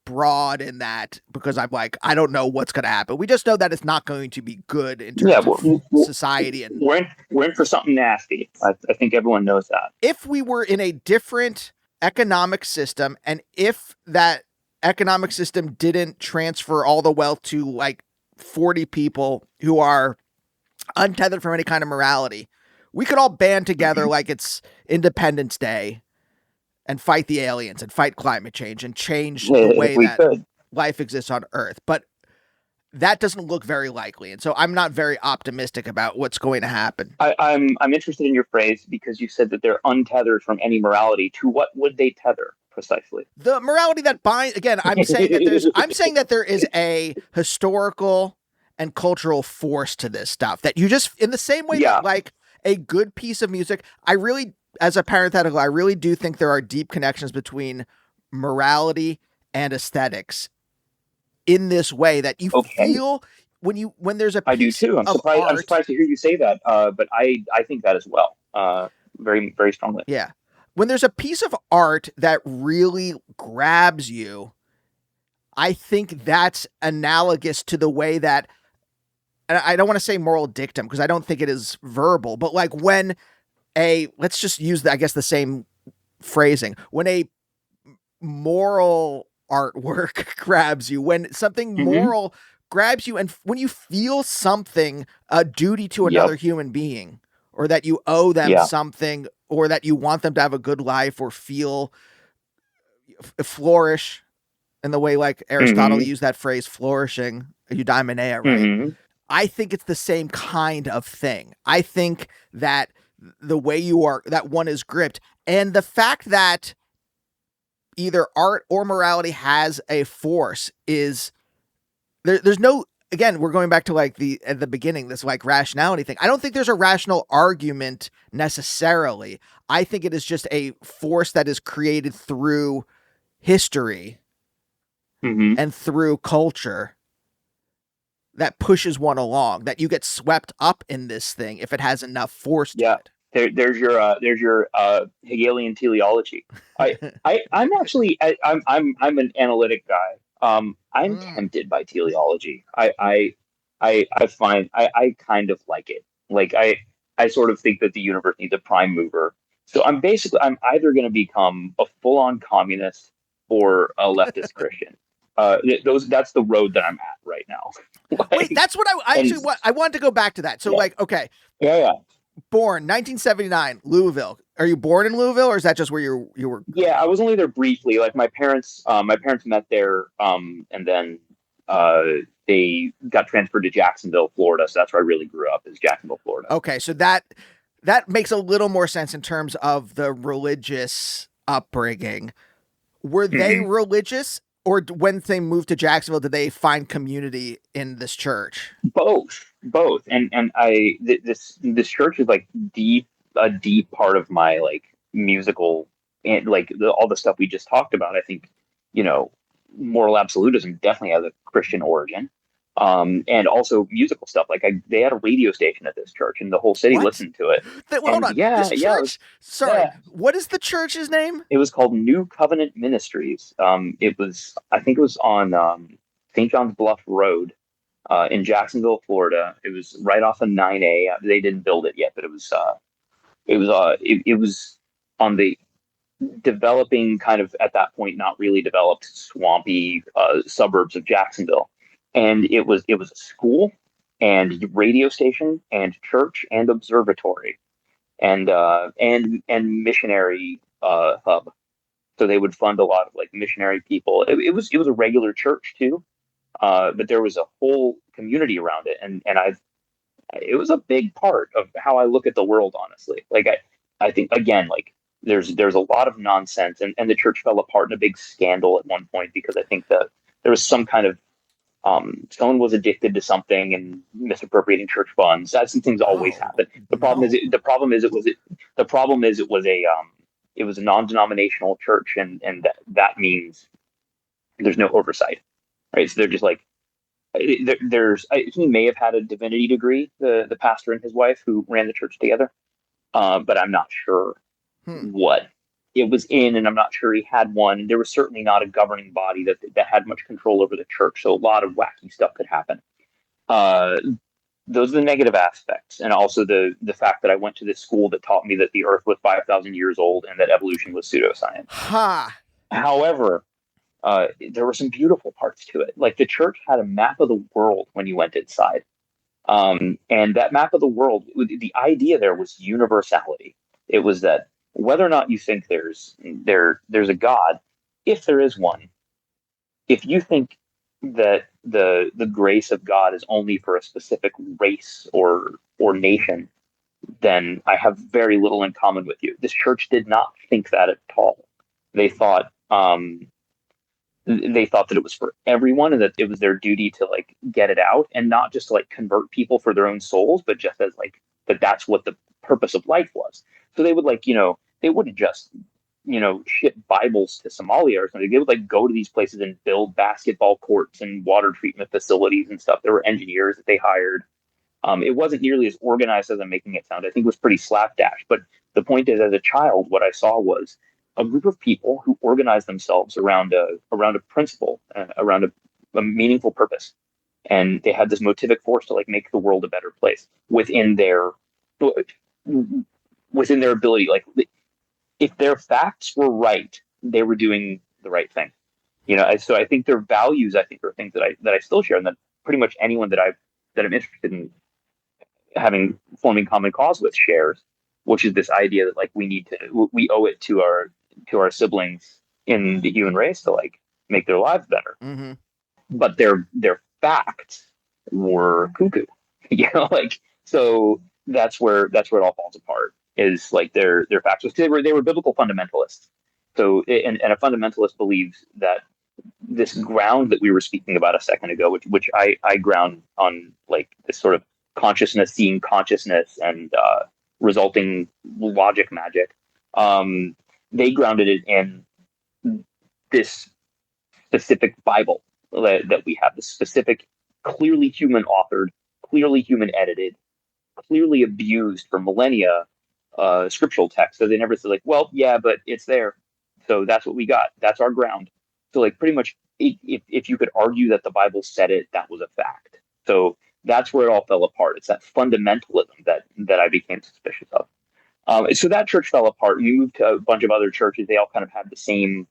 Speaker 1: broad in that because I'm like, I don't know what's going to happen. We just know that it's not going to be good in terms of society. And
Speaker 2: we're in for something nasty. I think everyone knows that.
Speaker 1: If we were in a different economic system, and if that economic system didn't transfer all the wealth to like 40 people who are untethered from any kind of morality, we could all band together like it's Independence Day and fight the aliens and fight climate change and change the way that life exists on Earth. But that doesn't look very likely. And so I'm not very optimistic about what's going to happen.
Speaker 2: I'm interested in your phrase because you said that they're untethered from any morality. To what would they tether precisely?
Speaker 1: The morality that binds, again, I'm saying that there is a historical and cultural force to this stuff that you just, in the same way that like a good piece of music, as a parenthetical, I really do think there are deep connections between morality and aesthetics in this way that you feel when there's a piece.
Speaker 2: I do too. I'm surprised to hear you say that, but I think that as well, very, very strongly.
Speaker 1: Yeah. When there's a piece of art that really grabs you, I think that's analogous to the way that, and I don't want to say moral dictum because I don't think it is verbal, but like when let's just use, I guess, the same phrasing. When a moral artwork grabs you, when something moral grabs you, and when you feel something, a duty to another human being, or that you owe them something, or that you want them to have a good life or flourish in the way like Aristotle used that phrase, flourishing, eudaimonia, right? I think it's the same kind of thing. I think that the way that one is gripped, and the fact that either art or morality has a force is there's no, again, we're going back to like at the beginning, this like rationality thing. I don't think there's a rational argument necessarily. I think it is just a force that is created through history and through culture that pushes one along, that you get swept up in this thing if it has enough force to it.
Speaker 2: There's your Hegelian teleology. I'm actually I'm an analytic guy. I'm tempted by teleology. I find I kind of like it. Like I sort of think that the universe needs a prime mover. So I'm either going to become a full-on communist or a leftist Christian. That's the road that I'm at right now.
Speaker 1: Wait, that's what I wanted to go back to that. So like, okay.
Speaker 2: Yeah.
Speaker 1: Born 1979, Louisville. Are you born in Louisville, or is that just where you were?
Speaker 2: Yeah, I was only there briefly. Like my parents met there, and then they got transferred to Jacksonville, Florida. So that's where I really grew up, is Jacksonville, Florida.
Speaker 1: Okay, so that makes a little more sense in terms of the religious upbringing. Were they religious, or when they moved to Jacksonville, did they find community in this church? Both, and this church is like a deep part of my like musical and like all the stuff we just talked about. I think moral absolutism definitely has a Christian origin.
Speaker 2: and also musical stuff. Like they had a radio station at this church, and the whole city
Speaker 1: What?
Speaker 2: listened to it.
Speaker 1: Hold
Speaker 2: And
Speaker 1: on. This
Speaker 2: yeah,
Speaker 1: church? Sorry.
Speaker 2: yeah.
Speaker 1: What is the church's name?
Speaker 2: It was called New Covenant Ministries. It was, I think it was on St. John's Bluff Road in Jacksonville, Florida. It was right off of 9A. They didn't build it yet, but it was on the developing kind of at that point, not really developed, swampy suburbs of Jacksonville. And it was a school and radio station and church and observatory and missionary hub. So they would fund a lot of like missionary people. It was a regular church too, but there was a whole community around it, and it was a big part of how I look at the world. Honestly, like I think again, like there's a lot of nonsense, and the church fell apart in a big scandal at one point because I think that there was some kind of someone was addicted to something and misappropriating church funds. That's some things always
Speaker 1: Oh,
Speaker 2: happen. The problem is it was a non-denominational church, and that means there's no oversight, right? So they're just like he may have had a divinity degree, the pastor and his wife who ran the church together, but I'm not sure
Speaker 1: hmm.
Speaker 2: what it was in, and I'm not sure he had one. There was certainly not a governing body that had much control over the church, so a lot of wacky stuff could happen. Uh, those are the negative aspects, and also the fact that I went to this school that taught me that the Earth was 5,000 years old and that evolution was pseudoscience.
Speaker 1: Ha.
Speaker 2: However, there were some beautiful parts to it. Like the church had a map of the world when you went inside, and that map of the world, the idea there was universality. It was that whether or not you think there's a God, if there is one, if you think that the grace of God is only for a specific race or nation, then I have very little in common with you. This church did not think that at all. They thought they thought that it was for everyone and that it was their duty to like get it out and not just to like convert people for their own souls, but just as like that's what the purpose of life was. So they would like, they wouldn't just, ship Bibles to Somalia or something. They would like go to these places and build basketball courts and water treatment facilities and stuff. There were engineers that they hired. It wasn't nearly as organized as I'm making it sound. I think it was pretty slapdash. But the point is, as a child, what I saw was a group of people who organized themselves around a principle, around a meaningful purpose, and they had this motivic force to like make the world a better place within their ability. Like if their facts were right, they were doing the right thing. So I think their values, I think, are things that I still share, and that pretty much anyone that I'm interested in forming common cause with shares, which is this idea that like we owe it to our siblings in the human race to like make their lives better.
Speaker 1: Mm-hmm.
Speaker 2: But their facts were cuckoo, like so that's where it all falls apart. Is like their facts was they were biblical fundamentalists. So and a fundamentalist believes that this ground that we were speaking about a second ago, which I ground on like this sort of consciousness seeing consciousness and resulting logic magic. They grounded it in this specific Bible that we have, this specific, clearly human authored, clearly human edited, clearly abused for millennia scriptural text. So they never said like, well, yeah, but it's there. So that's what we got. That's our ground. So like pretty much if you could argue that the Bible said it, that was a fact. So that's where it all fell apart. It's that fundamentalism that I became suspicious of. So that church fell apart. We moved to a bunch of other churches. They all kind of had the same.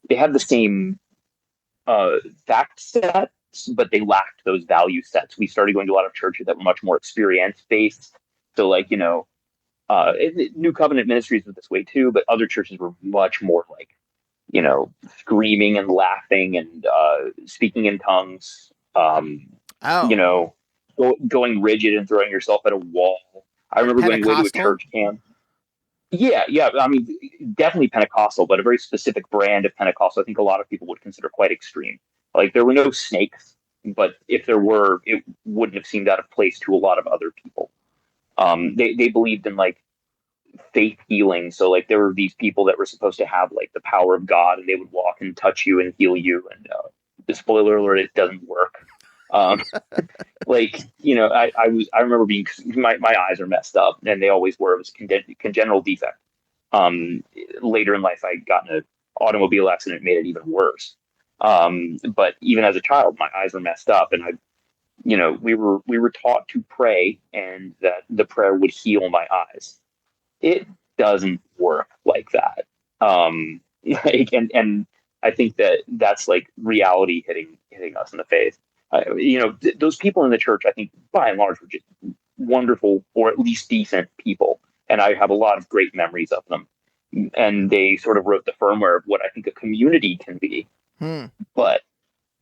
Speaker 2: They had the same fact sets, but they lacked those value sets. We started going to a lot of churches that were much more experience based. So, like New Covenant Ministries was this way too, but other churches were much more like screaming and laughing and speaking in tongues.
Speaker 1: Oh.
Speaker 2: Going rigid and throwing yourself at a wall. I remember going away to a church camp. Yeah. I mean, definitely Pentecostal, but a very specific brand of Pentecostal. I think a lot of people would consider quite extreme. Like there were no snakes, but if there were, it wouldn't have seemed out of place to a lot of other people. They believed in like faith healing. So like there were these people that were supposed to have like the power of God, and they would walk and touch you and heal you. And the spoiler alert, it doesn't work. Um, I remember being, my eyes are messed up and they always were. It was a congenital defect. Um, Later in life, I got in an automobile accident, made it even worse. But even as a child, my eyes were messed up, and we were taught to pray, and that the prayer would heal my eyes. It doesn't work like that. And I think that's like reality hitting us in the face. Those people in the church, I think by and large, were just wonderful, or at least decent people, and I have a lot of great memories of them. And they sort of wrote the firmware of what I think a community can be.
Speaker 1: Hmm.
Speaker 2: But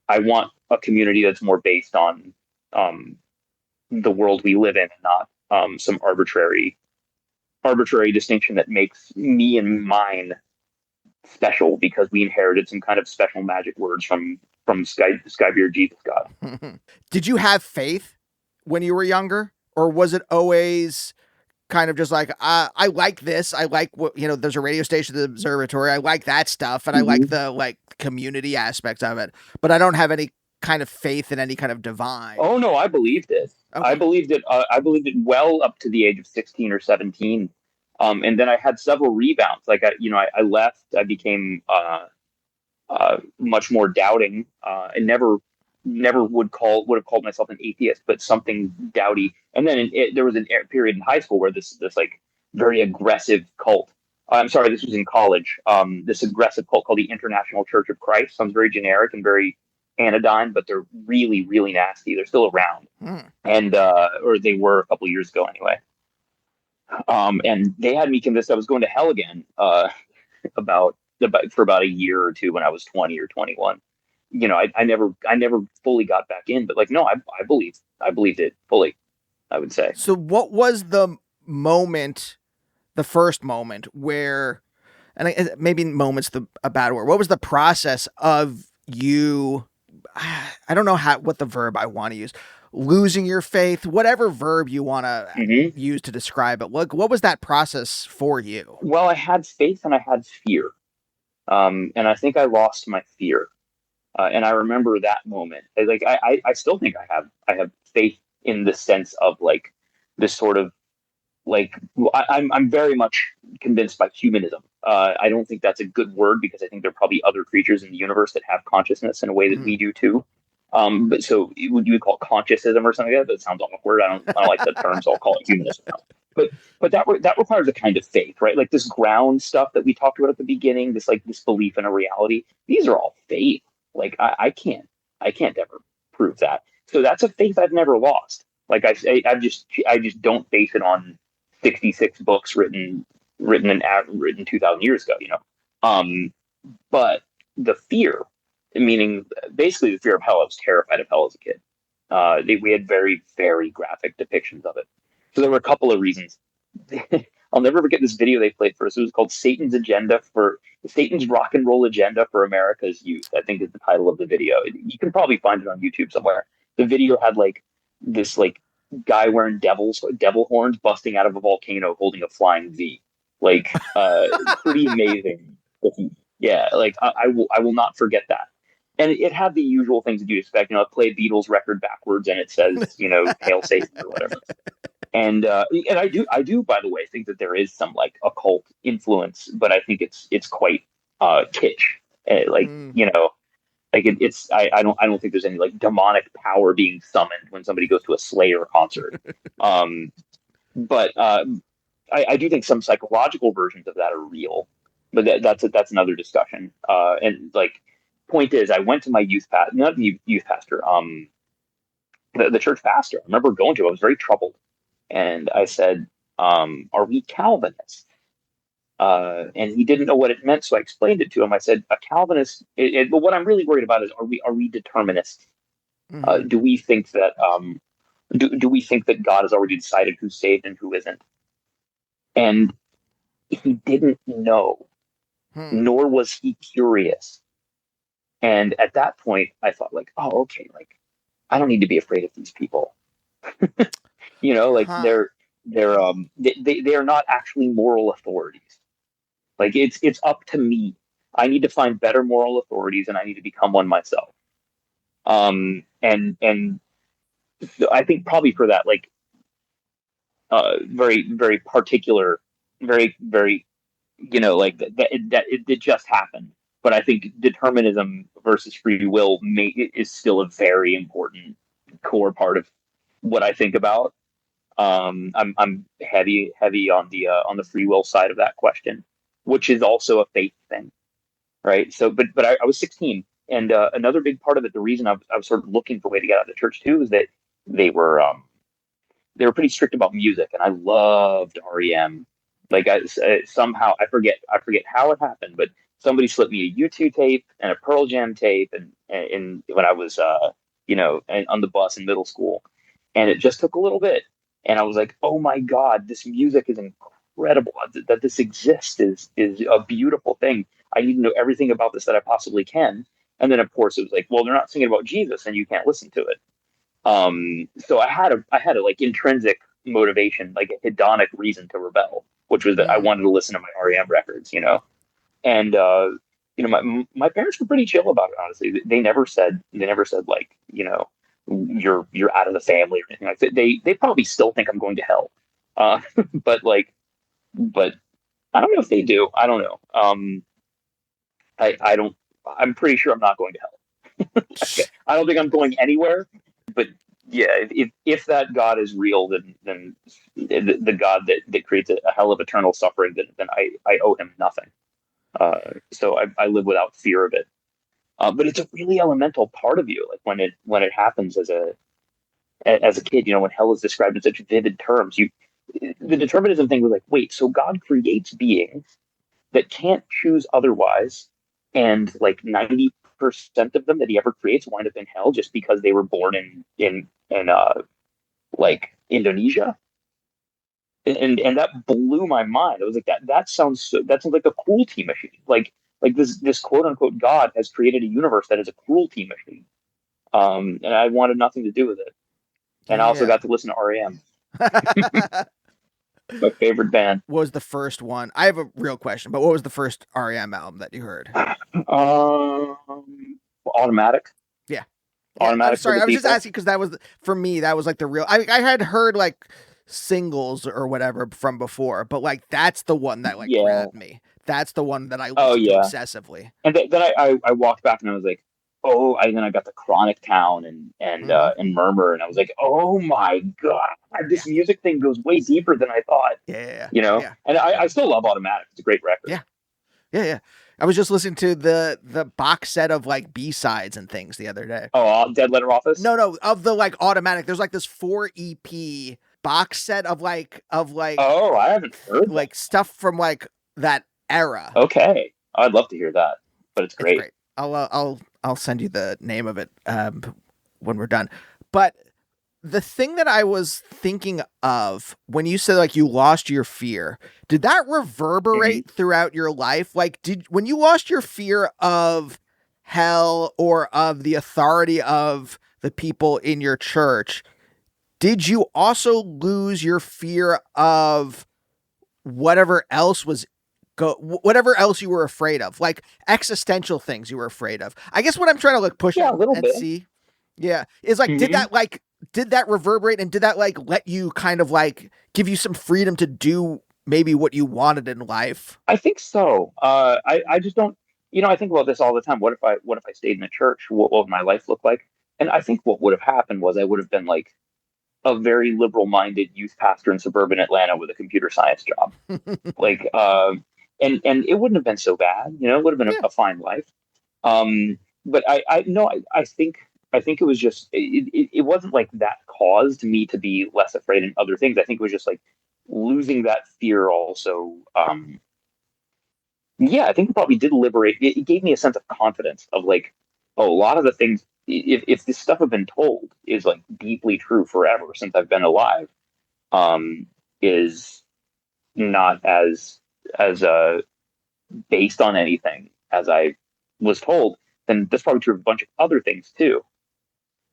Speaker 2: I want a community that's more based on um, the world we live in, and not some arbitrary distinction that makes me and mine special because we inherited some kind of special magic words from Skybeard Jesus God.
Speaker 1: Did you have faith when you were younger, or was it always kind of just like, I like this, I like what, there's a radio station, the observatory, I like that stuff, and I like
Speaker 2: Mm-hmm.
Speaker 1: the like community aspect of it, but I don't have any kind of faith in any kind of divine?
Speaker 2: Oh no, I believed it. I
Speaker 1: Okay.
Speaker 2: believed it. I believed it well up to the age of 16 or 17. And then I had several rebounds. Like I left. I became much more doubting. And never would have called myself an atheist, but something doubty. And then there was a period in high school where this like very aggressive cult. I'm sorry, this was in college. This aggressive cult called the International Church of Christ sounds very generic and very anodyne, but they're really, really nasty. They're still around,
Speaker 1: Hmm.
Speaker 2: and or they were a couple years ago anyway. And they had me convinced I was going to hell again. For about a year or two when I was 20 or 21. I never fully got back in, but like no, I believed it fully. I would say.
Speaker 1: So what was the moment, the first moment where, and maybe moment's a bad word. What was the process of you? I don't know what the verb I want to use. Losing your faith, whatever verb you want to
Speaker 2: Hmm.
Speaker 1: use to describe it. What was that process for you?
Speaker 2: Well, I had faith and I had fear, and I think I lost my fear. And I remember that moment. I still think I have faith in the sense of like this sort of like I'm very much convinced by humanism. I don't think that's a good word because I think there are probably other creatures in the universe that have consciousness in a way that
Speaker 1: Mm.
Speaker 2: we do too. But so would you call it consciousism or something like that? That sounds awkward. I don't like the term, so I'll call it humanism now. But that requires a kind of faith, right? Like this ground stuff that we talked about at the beginning, this belief in a reality. These are all faith. Like I can't ever prove that. So that's a faith I've never lost. Like I just don't base it on 66 books written 2,000 years ago. Um, but the fear, meaning basically the fear of hell. I was terrified of hell as a kid. We had very, very graphic depictions of it. So there were a couple of reasons. I'll never forget this video they played for us. It was called Satan's Rock and Roll Agenda for America's Youth, I think is the title of the video. You can probably find it on YouTube somewhere. The video had like this like guy wearing devil horns busting out of a volcano holding a flying V. Like pretty amazing. Yeah, like I will not forget that. And it had the usual things that you'd expect. Play a Beatles record backwards and it says, "Hail Satan" or whatever. And I do by the way think that there is some like occult influence, but I think it's quite kitsch. Like
Speaker 1: Mm.
Speaker 2: like I don't think there's any like demonic power being summoned when somebody goes to a Slayer concert. But I do think some psychological versions of that are real, but that's another discussion. And like point is, I went to my not the youth pastor, the church pastor. I remember going to. I was very troubled, and I said, "Are we Calvinists?" And he didn't know what it meant, so I explained it to him. I said, "A Calvinist." But what I'm really worried about is, are we determinists?
Speaker 1: Hmm.
Speaker 2: Do we think that do we think that God has already decided who's saved and who isn't? And he didn't know,
Speaker 1: Hmm.
Speaker 2: nor was he curious. And at that point, I thought, like, oh, okay, like I don't need to be afraid of these people. Like
Speaker 1: Huh.
Speaker 2: they are not actually moral authorities. Like it's up to me. I need to find better moral authorities, and I need to become one myself. And I think probably for that, like, very, very particular, very, very, like that it just happened. But I think determinism versus free will is still a very important core part of what I think about. I'm heavy on the free will side of that question, which is also a faith thing, right? So, but I was 16, and another big part of it, the reason I was sort of looking for a way to get out of the church too, is that they were um, they were pretty strict about music, and I loved REM. Like, somehow I forget how it happened, but somebody slipped me a U2 tape and a Pearl Jam tape, and when I was on the bus in middle school, and it just took a little bit, and I was like, oh my god, this music is incredible. That this exists is a beautiful thing. I need to know everything about this that I possibly can. And then of course it was like, well, they're not singing about Jesus, and you can't listen to it. So I had a like intrinsic motivation, like a hedonic reason to rebel, which was that I
Speaker 1: Mm.
Speaker 2: wanted to listen to my REM records, and my parents were pretty chill about it. Honestly, they never said like, you're out of the family or anything like that. They probably still think I'm going to hell, uh, but like, but I don't know if they do. I don't know. I don't. I'm pretty sure I'm not going to hell. I don't think I'm going anywhere. But yeah, if that God is real, then the God that creates a hell of eternal suffering, then I owe him nothing. So I live without fear of it. But it's a really elemental part of you, like when it happens as a kid. When hell is described in such vivid terms, the determinism thing was like, wait, so God creates beings that can't choose otherwise, and like 90% of them that he ever creates wind up in hell just because they were born in like Indonesia. And that blew my mind. I was like, that sounds like a cruelty machine. Like this quote unquote God has created a universe that is a cruelty machine. And I wanted nothing to do with it. And I also
Speaker 1: Yeah.
Speaker 2: got to listen to REM, my favorite band.
Speaker 1: What was the first one? I have a real question, but what was the first REM album that you heard?
Speaker 2: Automatic.
Speaker 1: Yeah. Yeah, I'm
Speaker 2: Automatic for
Speaker 1: sorry.
Speaker 2: the
Speaker 1: I was just
Speaker 2: people.
Speaker 1: asking because that was for me. That was like the real. I had heard like singles or whatever from before, but like that's the one that like
Speaker 2: Yeah.
Speaker 1: grabbed me. That's the one that I
Speaker 2: Oh
Speaker 1: listened to
Speaker 2: yeah.
Speaker 1: obsessively.
Speaker 2: And then I walked back and I was like, oh, and then I got the Chronic Town
Speaker 1: Hmm.
Speaker 2: and Murmur, and I was like, oh my god,
Speaker 1: Yeah.
Speaker 2: this music thing goes way deeper than I thought.
Speaker 1: Yeah. Yeah.
Speaker 2: You know,
Speaker 1: Yeah.
Speaker 2: and I,
Speaker 1: Yeah.
Speaker 2: I still love Automatic. It's a great record.
Speaker 1: Yeah. Yeah. Yeah. I was just listening to the box set of like B sides and things the other day.
Speaker 2: Oh, Dead Letter Office.
Speaker 1: No, no, of the like automatic. There's like this 4 EP box set
Speaker 2: Oh, I haven't heard that.
Speaker 1: like stuff from like that era.
Speaker 2: Okay, I'd love to hear that, but it's
Speaker 1: It's
Speaker 2: great.
Speaker 1: great. I'll send you the name of it when we're done. But the thing that I was thinking of when you said like you lost your fear, did that
Speaker 2: Mhm.
Speaker 1: reverberate throughout your life? Like did when you lost your fear of hell or of the authority of the people in your church, did you also lose your fear of whatever else was whatever else you were afraid of, like existential things you were afraid of? I guess what I'm trying to like push
Speaker 2: Yeah,
Speaker 1: at
Speaker 2: a little
Speaker 1: and
Speaker 2: bit.
Speaker 1: see, yeah, is like
Speaker 2: Hmm.
Speaker 1: did that reverberate and did that like let you kind of like give you some freedom to do maybe what you wanted in life?
Speaker 2: I think so. I just don't. I think about this all the time. What if I stayed in the church? What would my life look like? And I think what would have happened was I would have been like a very liberal-minded youth pastor in suburban Atlanta with a computer science job. Like, and it wouldn't have been so bad. It would have been
Speaker 1: Yeah.
Speaker 2: a fine life. But I no, I think it was just it wasn't like that caused me to be less afraid in other things. I think it was just like losing that fear also. Yeah, I think it probably did liberate. It gave me a sense of confidence of like, oh, a lot of the things. If this stuff I've been told is like deeply true forever since I've been alive, um, is not as based on anything as I was told, then that's probably true of a bunch of other things too.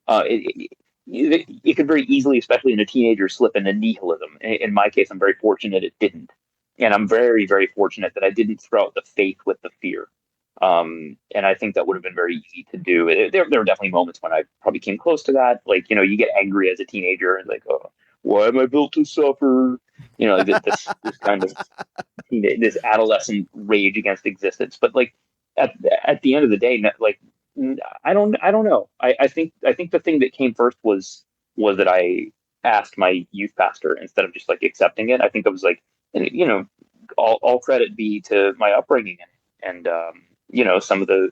Speaker 2: It could very easily, especially in a teenager, slip into nihilism. In my case, I'm very fortunate it didn't, and I'm very, very fortunate that I didn't throw out the faith with the fear. And I think that would have been very easy to do. There were definitely moments when I probably came close to that. Like, you get angry as a teenager and like, oh, why am I built to suffer? This kind of this adolescent rage against existence. But like at at the end of the day, like I don't know. I think the thing that came first was that I asked my youth pastor instead of just like accepting it. I think I was like, you know, all credit be to my upbringing and some of the.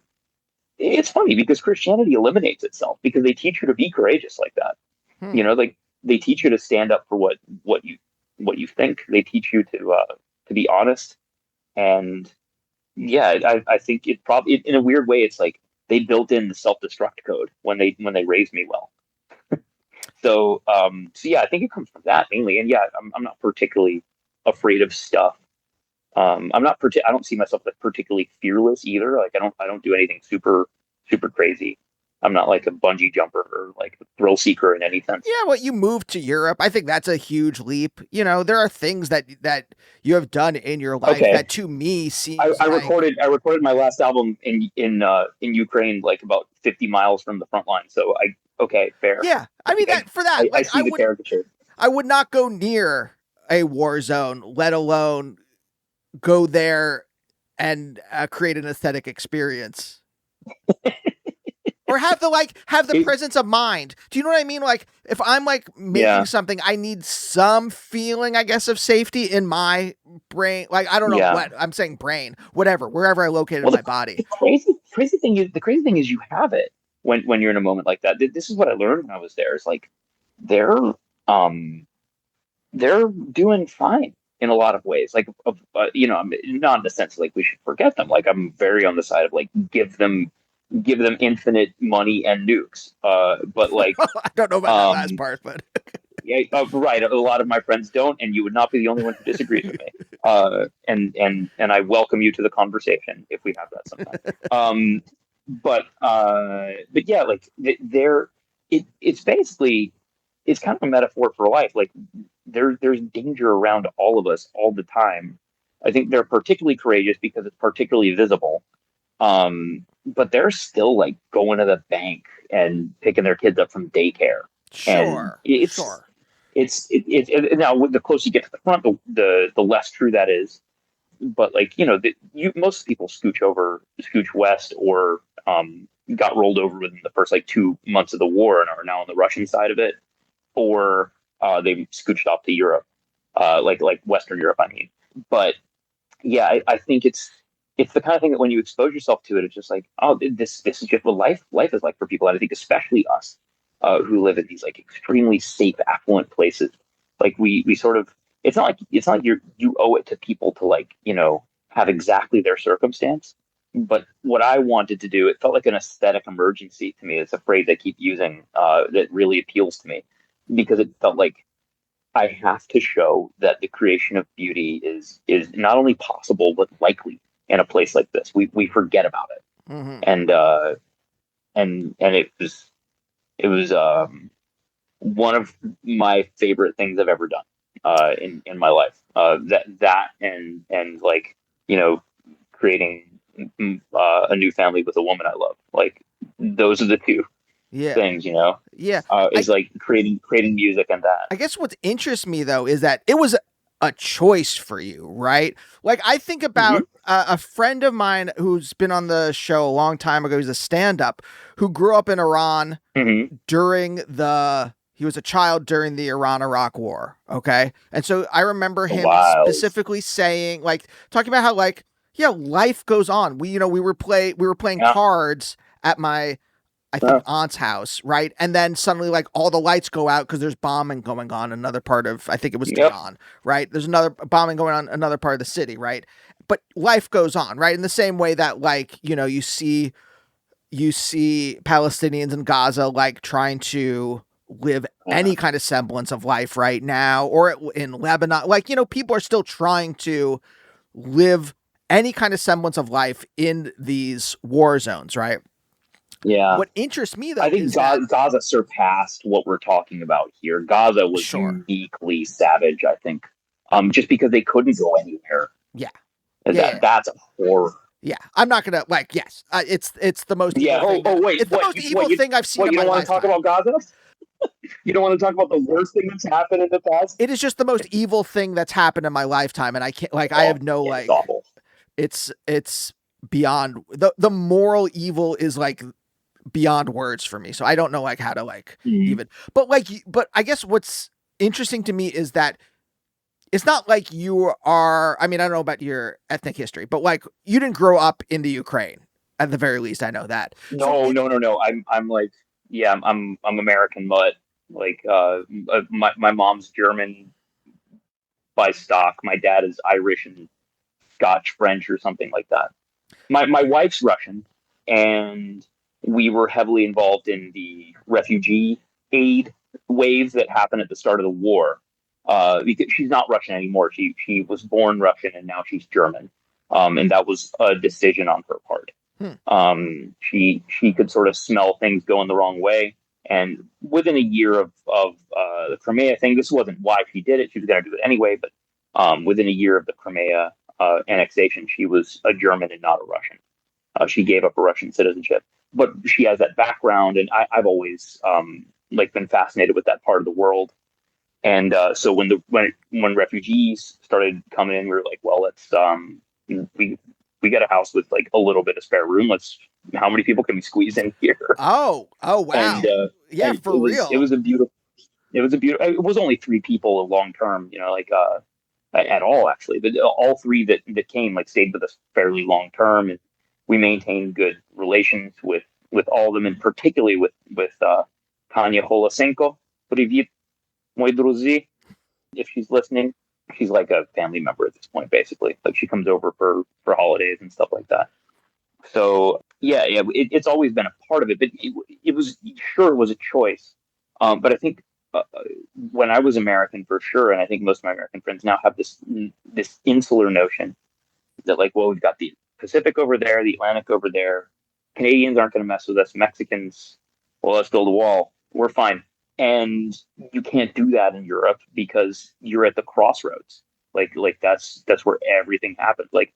Speaker 2: It's funny because Christianity eliminates itself because they teach you to be courageous like that.
Speaker 1: Hmm.
Speaker 2: Like they teach you to stand up for what you think. They teach you to be honest. And yeah, I think it probably in a weird way it's like they built in the self destruct code when they raised me well. So yeah, I think it comes from that mainly. And yeah, I'm not particularly afraid of stuff. I don't see myself like particularly fearless either. Like I don't do anything super super crazy. I'm not like a bungee jumper or like a thrill seeker in any sense.
Speaker 1: Yeah, well, you moved to Europe. I think that's a huge leap. There are things that you have done in your life
Speaker 2: Okay,
Speaker 1: that to me seems
Speaker 2: I
Speaker 1: like,
Speaker 2: recorded my last album in Ukraine, like about 50 miles from the front line. So okay, fair.
Speaker 1: yeah. I
Speaker 2: I
Speaker 1: mean
Speaker 2: think
Speaker 1: that for that,
Speaker 2: I
Speaker 1: like
Speaker 2: see the caricature.
Speaker 1: I would not go near a war zone, let alone go there and create an aesthetic experience. Or have the
Speaker 2: It,
Speaker 1: presence of mind. Do you know what I mean? Like if I'm like making
Speaker 2: yeah,
Speaker 1: something, I need some feeling, I guess, of safety in my brain. Like I don't know
Speaker 2: yeah.
Speaker 1: what I'm saying, brain, whatever, wherever I locate it in
Speaker 2: Well,
Speaker 1: my
Speaker 2: the
Speaker 1: body.
Speaker 2: crazy thing is you have it when you're in a moment like that. This is what I learned when I was there. Is like they're um they're doing fine in a lot of ways. Like not in the sense like we should forget them. Like I'm very on the side of like give them infinite money and nukes. But like
Speaker 1: I don't know about that last
Speaker 2: um
Speaker 1: part, but
Speaker 2: yeah, right. A lot of my friends don't, and you would not be the only one who disagrees with me. And I welcome you to the conversation if we have that sometime. But yeah, like it's basically it's kind of a metaphor for life. Like there's danger around all of us all the time. I think they're particularly courageous because it's particularly visible. But they're still like going to the bank and picking their kids up from daycare, and
Speaker 1: sure,
Speaker 2: it's
Speaker 1: sure.
Speaker 2: now the closer you get to the front, the less true that is. But like most people scooch west, or got rolled over within the first like 2 months of the war and are now on the Russian side of it, or they scooched off to Europe, like Western Europe, I mean. But yeah, I think it's the kind of thing that when you expose yourself to it, it's just like, oh, this is just what life is like for people. And I think especially us who live in these like extremely safe, affluent places. Like we sort of, it's not like you owe it to people to like have exactly their circumstance. But what I wanted to do, it felt like an aesthetic emergency to me. It's a phrase I keep using that really appeals to me because it felt like I have to show that the creation of beauty is not only possible but likely in a place like this. We forget about it,
Speaker 1: Hmm.
Speaker 2: and it was one of my favorite things I've ever done in my life. That and like creating a new family with a woman I love. Like those are the two
Speaker 1: Yeah,
Speaker 2: things.
Speaker 1: yeah. I
Speaker 2: Is like creating music and that.
Speaker 1: I guess what interests me though is that it was a choice for you, right? Like I think
Speaker 2: Hmm.
Speaker 1: about a friend of mine who's been on the show a long time ago. He's a stand-up who grew up in Iran
Speaker 2: Hmm.
Speaker 1: during the he was a child during the Iran-Iraq war. Okay. And so I remember him
Speaker 2: Wow.
Speaker 1: specifically saying, like, talking about how, like, yeah, life goes on. We were playing
Speaker 2: Yeah.
Speaker 1: cards at my, I think,
Speaker 2: Uh,
Speaker 1: aunt's house, right? And then suddenly, like, all the lights go out because there's bombing going on in another part of, I think it was
Speaker 2: yep.
Speaker 1: Tehran, right? There's another bombing going on in another part of the city, right? But life goes on, right? In the same way that, like, you see Palestinians in Gaza like trying to live
Speaker 2: Uh,
Speaker 1: any kind of semblance of life right now, or in Lebanon, like people are still trying to live any kind of semblance of life in these war zones, right?
Speaker 2: yeah.
Speaker 1: What interests me
Speaker 2: I
Speaker 1: though
Speaker 2: think
Speaker 1: is that
Speaker 2: Gaza surpassed what we're talking about here. Gaza was
Speaker 1: sure,
Speaker 2: uniquely savage, I think, just because they couldn't go anywhere.
Speaker 1: yeah,
Speaker 2: And
Speaker 1: yeah,
Speaker 2: that's a horror.
Speaker 1: Yeah, I'm not gonna like. Yes, it's the most
Speaker 2: Yeah.
Speaker 1: evil thing.
Speaker 2: Wait.
Speaker 1: It's the most evil thing I've seen
Speaker 2: What
Speaker 1: in
Speaker 2: you
Speaker 1: my
Speaker 2: don't want to talk
Speaker 1: lifetime.
Speaker 2: about Gaza? You don't want to talk about the worst thing that's happened in the past?
Speaker 1: It is just the most evil thing that's happened in my lifetime, and I can't like. I have no
Speaker 2: Yeah, it's
Speaker 1: like.
Speaker 2: awful.
Speaker 1: It's beyond the moral evil is like beyond words for me. So I don't know like how to like even. But I guess what's interesting to me is that it's not like you are. I mean, I don't know about your ethnic history, but like you didn't grow up in the Ukraine. At the very least, I know that. So
Speaker 2: No. I'm like, yeah, I'm American, but like, my mom's German by stock. My dad is Irish and Scotch French or something like that. My wife's Russian, and we were heavily involved in the refugee aid wave that happened at the start of the war. Because she's not Russian anymore. She was born Russian and now she's German. And that was a decision on her part.
Speaker 1: Hmm.
Speaker 2: She could sort of smell things going the wrong way. And within a year of the Crimea thing, this wasn't why she did it. She was going to do it anyway. But within a year of the Crimea annexation, she was a German and not a Russian. She gave up her Russian citizenship, but she has that background, and I've always like been fascinated with that part of the world. And so when refugees started coming in, we were like, well, let's we got a house with like a little bit of spare room. Let's how many people can we squeeze in here?
Speaker 1: Oh wow, yeah,
Speaker 2: and
Speaker 1: for real.
Speaker 2: It was a beautiful. It was only 3 people long term, like at all actually. But all 3 that came like stayed with us fairly long term, and we maintained good relations with all of them, and particularly with Kanya Holosenko. Привет, мой друзі. If she's listening, she's like a family member at this point, basically. Like she comes over for holidays and stuff like that. So yeah, it's always been a part of it, but it was a choice. But I think when I was American, for sure, and I think most of my American friends now have this insular notion that like, well, we've got the Pacific over there, the Atlantic over there. Canadians aren't going to mess with us. Mexicans, well, let's build a wall. We're fine. And you can't do that in Europe because you're at the crossroads. Like that's where everything happens. Like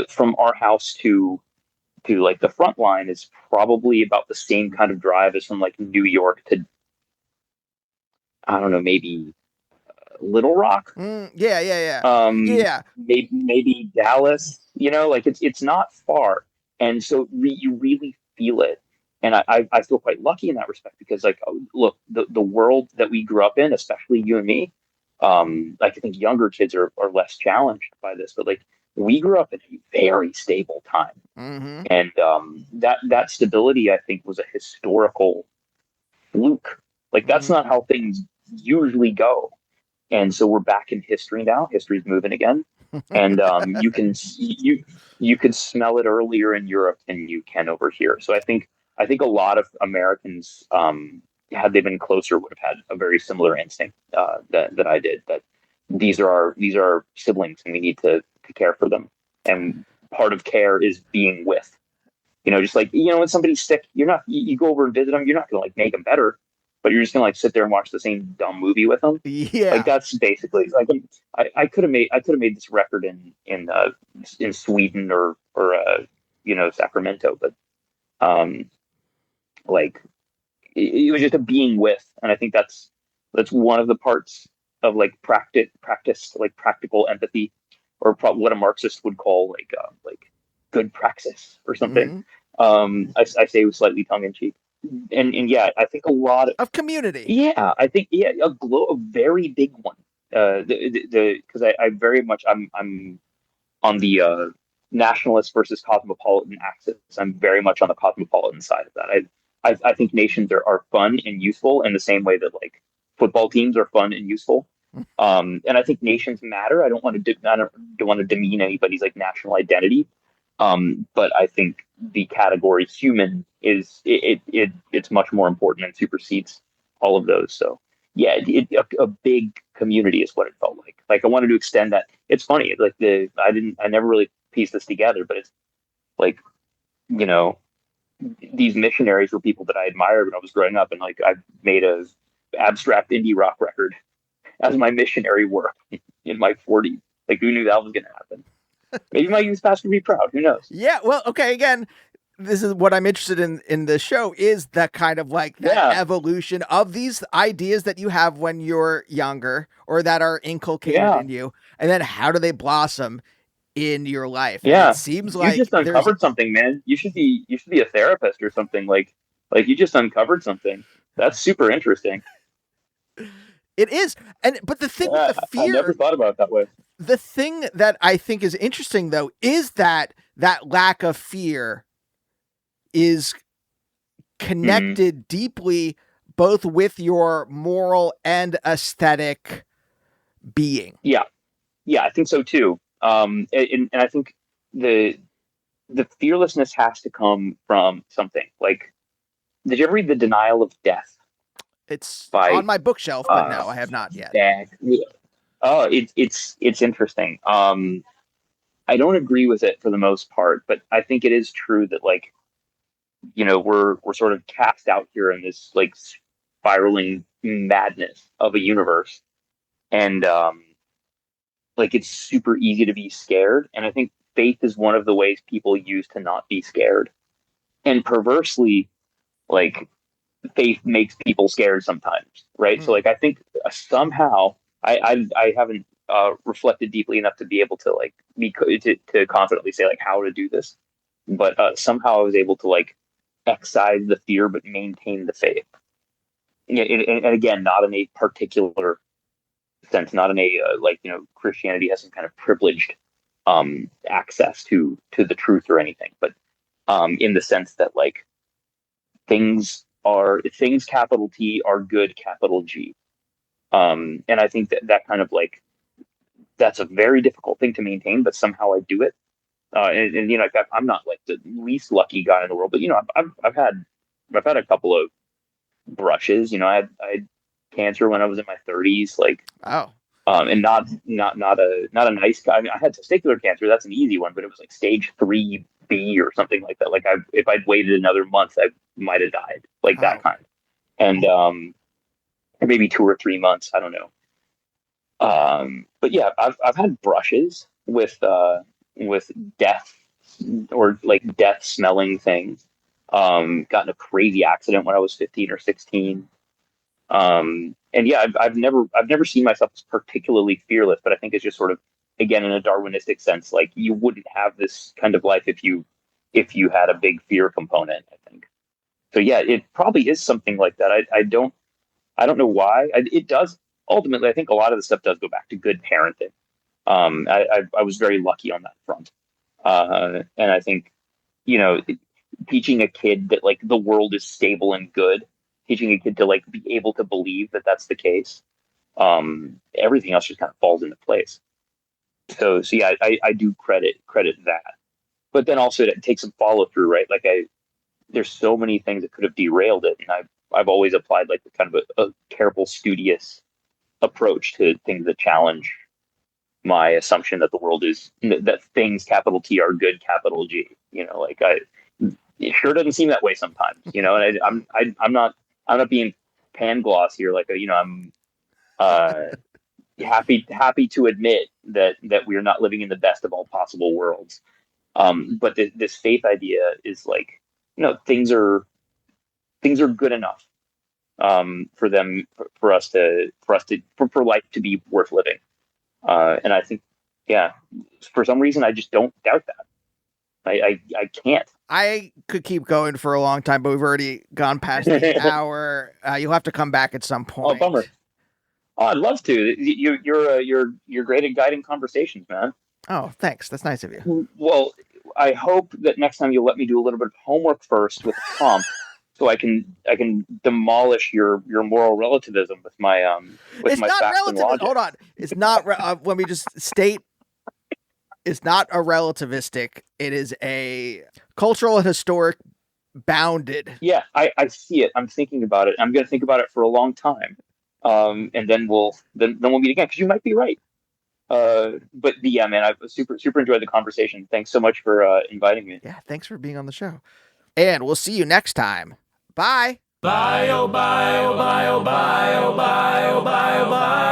Speaker 2: from our house to like the front line is probably about the same kind of drive as from like New York to, I don't know, maybe Little Rock.
Speaker 1: Yeah.
Speaker 2: Maybe Dallas. Like it's not far, and so you really feel it. And I feel quite lucky in that respect because like look, the world that we grew up in, especially you and me, like I think younger kids are less challenged by this, but like we grew up in a very stable time, and that stability I think was a historical fluke. Like that's not how things usually go. And so we're back in history now. History's moving again, and you can smell it earlier in Europe than you can over here. So I think a lot of Americans, had they been closer, would have had a very similar instinct that I did. That these are our siblings, and we need to care for them. And part of care is being with. Just like when somebody's sick, you go over and visit them. You're not going to like make them better, but you're just gonna like sit there and watch the same dumb movie with them.
Speaker 1: Yeah,
Speaker 2: like that's basically like I could have made this record in Sweden or Sacramento, but like it was just a being with, and I think that's one of the parts of like practice like practical empathy, or what a Marxist would call like good praxis or something. I say with slightly tongue in cheek. And yeah, I think a lot
Speaker 1: of community.
Speaker 2: Yeah, I think a very big one. Because I very much I'm on the nationalist versus cosmopolitan axis. I'm very much on the cosmopolitan side of that. I think nations are fun and useful in the same way that like football teams are fun and useful. And I think nations matter. I don't want to demean anybody's like national identity. But I think the category human is it's much more important and supersedes all of those. So yeah, a big community is what it felt like. Like I wanted to extend that. It's funny, like I never really pieced this together, but it's like, these missionaries were people that I admired when I was growing up, and like I made a abstract indie rock record as my missionary work in my 40s. Like who knew that was going to happen? Maybe my youth pastor would be proud. Who knows?
Speaker 1: Yeah, well, okay, again, this is what I'm interested in the show is that kind of like that evolution of these ideas that you have when you're younger or that are inculcated in you, and then how do they blossom in your life?
Speaker 2: Yeah.
Speaker 1: And it seems
Speaker 2: you
Speaker 1: like
Speaker 2: just uncovered something, man. You should be a therapist or something. Like you just uncovered something. That's super interesting.
Speaker 1: It is. But the thing with the fear,
Speaker 2: I never thought about it that way.
Speaker 1: The thing that I think is interesting though is that lack of fear is connected deeply both with your moral and aesthetic being.
Speaker 2: Yeah, I think so too. And I think the fearlessness has to come from something. Like, did you ever read The Denial of Death?
Speaker 1: It's on my bookshelf, but no, I have not yet.
Speaker 2: Oh, it's interesting. I don't agree with it for the most part, but I think it is true that, like, you know, we're sort of cast out here in this like spiraling madness of a universe, and like it's super easy to be scared. And I think faith is one of the ways people use to not be scared. And perversely, like, faith makes people scared sometimes, right? So like I think somehow I haven't reflected deeply enough to be able to like to confidently say like how to do this, but somehow I was able to like excise the fear but maintain the faith. And again, not in a particular sense, not in a like, you know, Christianity has some kind of privileged access to the truth or anything, but in the sense that like things capital T are good capital G. And I think that kind of like that's a very difficult thing to maintain, but somehow I do it. And you know, I'm not like the least lucky guy in the world, but you know, I've had a couple of brushes. You know, I had cancer when I was in my 30s, like and not a nice guy. I mean, I had testicular cancer. That's an easy one, but it was like stage 3B or something like that. Like if I'd waited another month, I might have died, like that kind. And or maybe 2 or 3 months, I don't know. But yeah, I've had brushes with death or like death smelling things. Got in a crazy accident when I was 15 or 16. And yeah, I've never seen myself as particularly fearless, but I think it's just sort of, again, in a Darwinistic sense, like you wouldn't have this kind of life if you had a big fear component, I think. So yeah, it probably is something like that. I don't know why. It does ultimately. I think a lot of the stuff does go back to good parenting. I was very lucky on that front, and I think, you know, teaching a kid that like the world is stable and good, teaching a kid to like be able to believe that that's the case. Everything else just kind of falls into place. So yeah, I do credit that, but then also it takes some follow through, right? Like there's so many things that could have derailed it, and I've always applied like kind of a careful, studious approach to things that challenge my assumption that the world is that things capital T are good capital G. You know, like it sure doesn't seem that way sometimes. You know, and I'm not being Pangloss here. Like, you know, I'm happy to admit that we're not living in the best of all possible worlds. But this faith idea is like, you know, things are good enough for life to be worth living. And I think, yeah, for some reason, I just don't doubt that. I can't.
Speaker 1: I could keep going for a long time, but we've already gone past the hour. You'll have to come back at some point.
Speaker 2: Oh, bummer. Oh, I'd love to. You're great at guiding conversations, man.
Speaker 1: Oh, thanks. That's nice of you.
Speaker 2: Well, I hope that next time you'll let me do a little bit of homework first with a prompt, so I can demolish your moral relativism with my with
Speaker 1: it's
Speaker 2: my
Speaker 1: not
Speaker 2: facts
Speaker 1: relative.
Speaker 2: and logic.
Speaker 1: Hold on, it's not. Let me just state. It's not a relativistic. It is a cultural and historic bounded.
Speaker 2: Yeah, I see it. I'm thinking about it. I'm going to think about it for a long time, and then we'll meet again, because you might be right. But yeah, man, I've super enjoyed the conversation. Thanks so much for inviting me.
Speaker 1: Yeah, thanks for being on the show, and we'll see you next time. Bye.
Speaker 3: Bye, oh bye, oh bye, oh bye, oh bye, oh bye, oh bye.